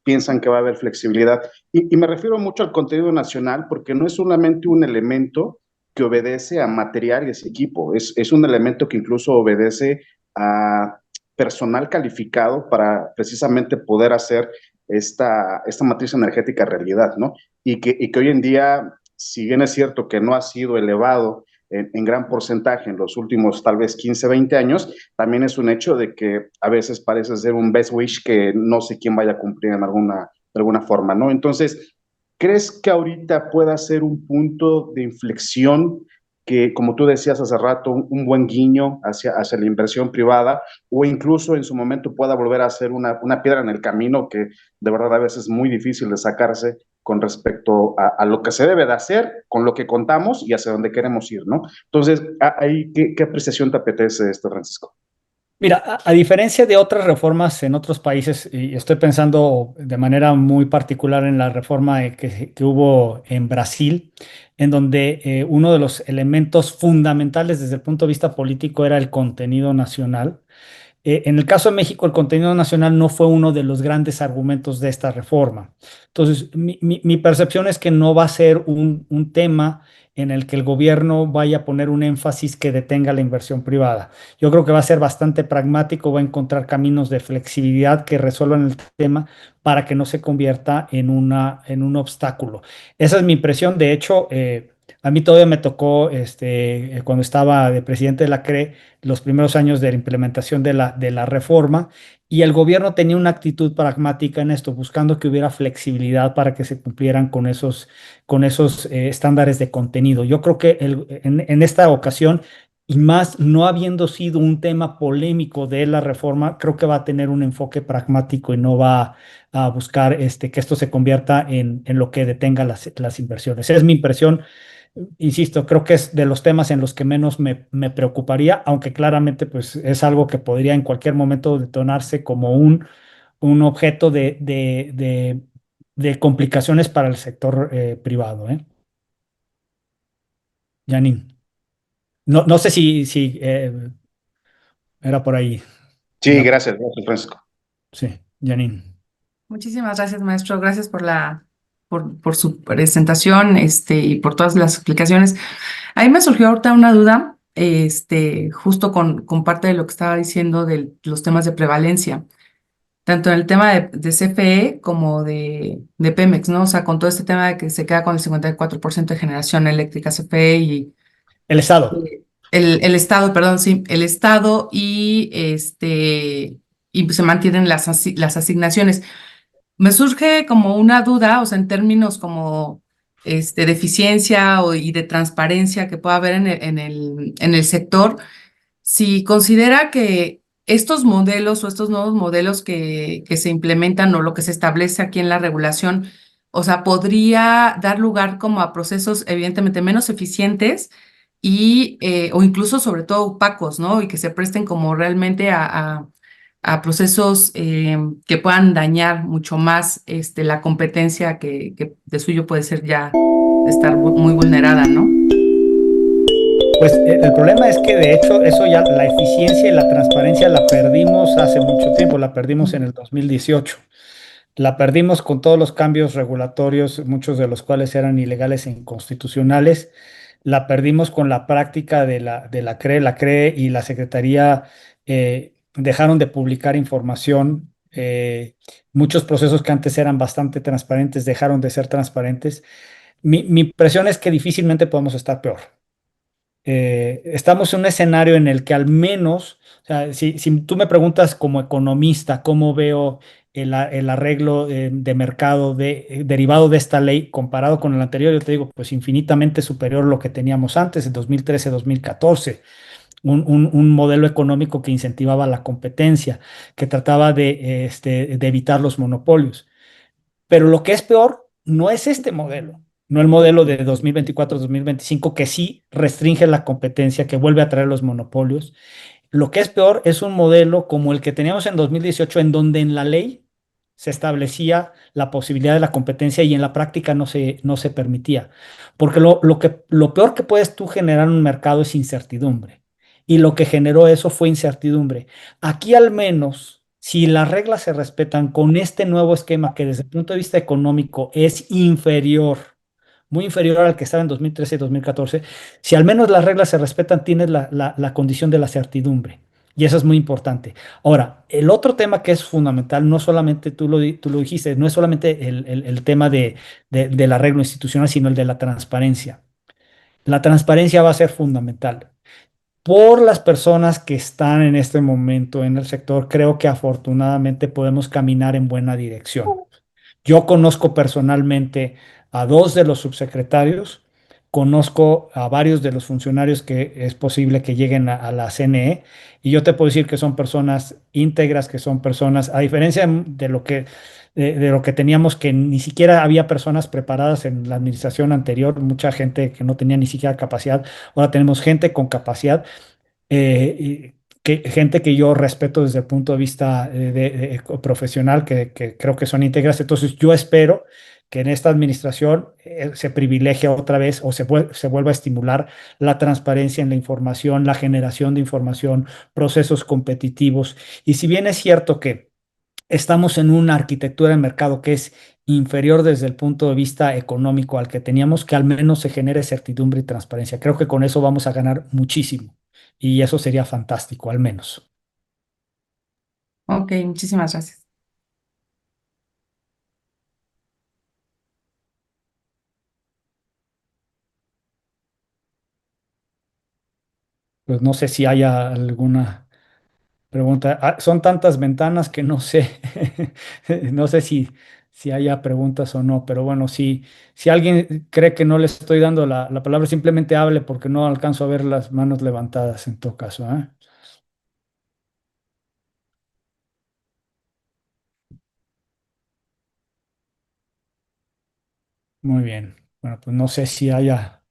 ¿Piensan que va a haber flexibilidad? Y me refiero mucho al contenido nacional porque no es solamente un elemento que obedece a materiales y equipo, es un elemento que incluso obedece a personal calificado para precisamente poder hacer esta matriz energética realidad, ¿no? Y que hoy en día, si bien es cierto que no ha sido elevado en gran porcentaje en los últimos tal vez 15, 20 años, también es un hecho de que a veces parece ser un best wish que no sé quién vaya a cumplir de alguna forma, ¿no? Entonces, ¿crees que ahorita pueda ser un punto de inflexión que, como tú decías hace rato, un buen guiño hacia la inversión privada, o incluso en su momento pueda volver a ser una piedra en el camino que de verdad a veces es muy difícil de sacarse con respecto a lo que se debe de hacer, con lo que contamos y hacia dónde queremos ir, ¿no? Entonces, ahí, ¿qué apreciación te apetece esto, Francisco? Mira, a diferencia de otras reformas en otros países, y estoy pensando de manera muy particular en la reforma que hubo en Brasil, en donde uno de los elementos fundamentales desde el punto de vista político era el contenido nacional. En el caso de México, el contenido nacional no fue uno de los grandes argumentos de esta reforma. Entonces, mi percepción es que no va a ser un tema en el que el gobierno vaya a poner un énfasis que detenga la inversión privada. Yo creo que va a ser bastante pragmático, va a encontrar caminos de flexibilidad que resuelvan el tema para que no se convierta en un obstáculo. Esa es mi impresión. De hecho, a mí todavía me tocó, cuando estaba de presidente de la CRE, los primeros años de la implementación de la reforma, y el gobierno tenía una actitud pragmática en esto, buscando que hubiera flexibilidad para que se cumplieran con esos estándares de contenido. Yo creo que en esta ocasión, y más no habiendo sido un tema polémico de la reforma, creo que va a tener un enfoque pragmático y no va a buscar que esto se convierta en lo que detenga las inversiones. Esa es mi impresión. Insisto, creo que es de los temas en los que menos me preocuparía, aunque claramente pues, es algo que podría en cualquier momento detonarse como un objeto de complicaciones para el sector privado, ¿eh? Janine, no sé si era por ahí. Sí, gracias, Francisco. Sí, Janine. Muchísimas gracias, maestro. Gracias por su presentación, y por todas las explicaciones. A mí me surgió ahorita una duda, justo con parte de lo que estaba diciendo de los temas de prevalencia, tanto en el tema de CFE como de Pemex, ¿no? O sea, con todo este tema de que se queda con el 54% de generación eléctrica CFE y El Estado. el Estado, perdón, sí, el Estado y se mantienen las asignaciones. Me surge como una duda, o sea, en términos como de eficiencia y de transparencia que pueda haber en el sector, si considera que estos modelos o estos nuevos modelos que se implementan o lo que se establece aquí en la regulación, o sea, podría dar lugar como a procesos evidentemente menos eficientes o incluso sobre todo opacos, ¿no? Y que se presten como realmente a procesos que puedan dañar mucho más la competencia que de suyo puede ser ya estar muy vulnerada, ¿no? Pues el problema es que de hecho eso ya, la eficiencia y la transparencia la perdimos hace mucho tiempo, la perdimos en el 2018. La perdimos con todos los cambios regulatorios, muchos de los cuales eran ilegales e inconstitucionales. La perdimos con la práctica de la CRE. La CRE y la Secretaría dejaron de publicar información. Muchos procesos que antes eran bastante transparentes dejaron de ser transparentes. Mi impresión es que difícilmente podemos estar peor. Estamos en un escenario en el que al menos, o sea, si tú me preguntas como economista cómo veo el arreglo de mercado derivado de esta ley comparado con el anterior, yo te digo, pues infinitamente superior a lo que teníamos antes, en 2013-2014, un modelo económico que incentivaba la competencia, que trataba de evitar los monopolios. Pero lo que es peor no es este modelo, no el modelo de 2024-2025 que sí restringe la competencia, que vuelve a traer los monopolios. Lo que es peor es un modelo como el que teníamos en 2018, en donde en la ley se establecía la posibilidad de la competencia y en la práctica no se permitía. Porque lo peor que puedes tú generar en un mercado es incertidumbre. Y lo que generó eso fue incertidumbre. Aquí al menos, si las reglas se respetan con este nuevo esquema que desde el punto de vista económico es inferior, muy inferior al que estaba en 2013 y 2014, si al menos las reglas se respetan, tienes la condición de la certidumbre. Y eso es muy importante. Ahora, el otro tema que es fundamental, no solamente tú lo dijiste, no es solamente el tema del arreglo institucional, sino el de la transparencia. La transparencia va a ser fundamental. Por las personas que están en este momento en el sector, creo que afortunadamente podemos caminar en buena dirección. Yo conozco personalmente a dos de los subsecretarios, conozco a varios de los funcionarios que es posible que lleguen a la CNE, y yo te puedo decir que son personas íntegras, que son personas, a diferencia de lo que teníamos, que ni siquiera había personas preparadas en la administración anterior, mucha gente que no tenía ni siquiera capacidad. Ahora tenemos gente con capacidad, gente que yo respeto desde el punto de vista profesional, que creo que son íntegras. Entonces yo espero que en esta administración se privilegie otra vez, o se vuelva a estimular la transparencia en la información, la generación de información, procesos competitivos. Y si bien es cierto que estamos en una arquitectura de mercado que es inferior desde el punto de vista económico al que teníamos, que al menos se genere certidumbre y transparencia. Creo que con eso vamos a ganar muchísimo, y eso sería fantástico, al menos. Ok, muchísimas gracias. Pues no sé si haya alguna pregunta. Son tantas ventanas que no sé, no sé si haya preguntas o no, pero bueno, si alguien cree que no le estoy dando la palabra, simplemente hable, porque no alcanzo a ver las manos levantadas en todo caso, ¿eh? Muy bien. Bueno, pues no sé si haya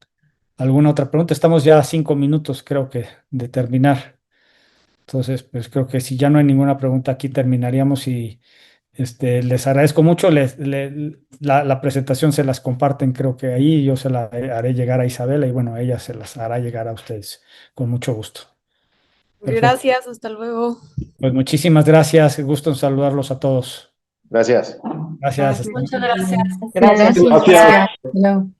alguna otra pregunta. Estamos ya a 5 minutos, creo que, de terminar. Entonces, pues creo que si ya no hay ninguna pregunta, aquí terminaríamos, y les agradezco mucho. La presentación se las comparten, creo que ahí yo se la haré llegar a Isabela, y bueno, ella se las hará llegar a ustedes con mucho gusto. Perfecto. Gracias, hasta luego. Pues muchísimas gracias. Gusto en saludarlos a todos. Gracias. Gracias. Muchas gracias. Gracias. Gracias. Hello.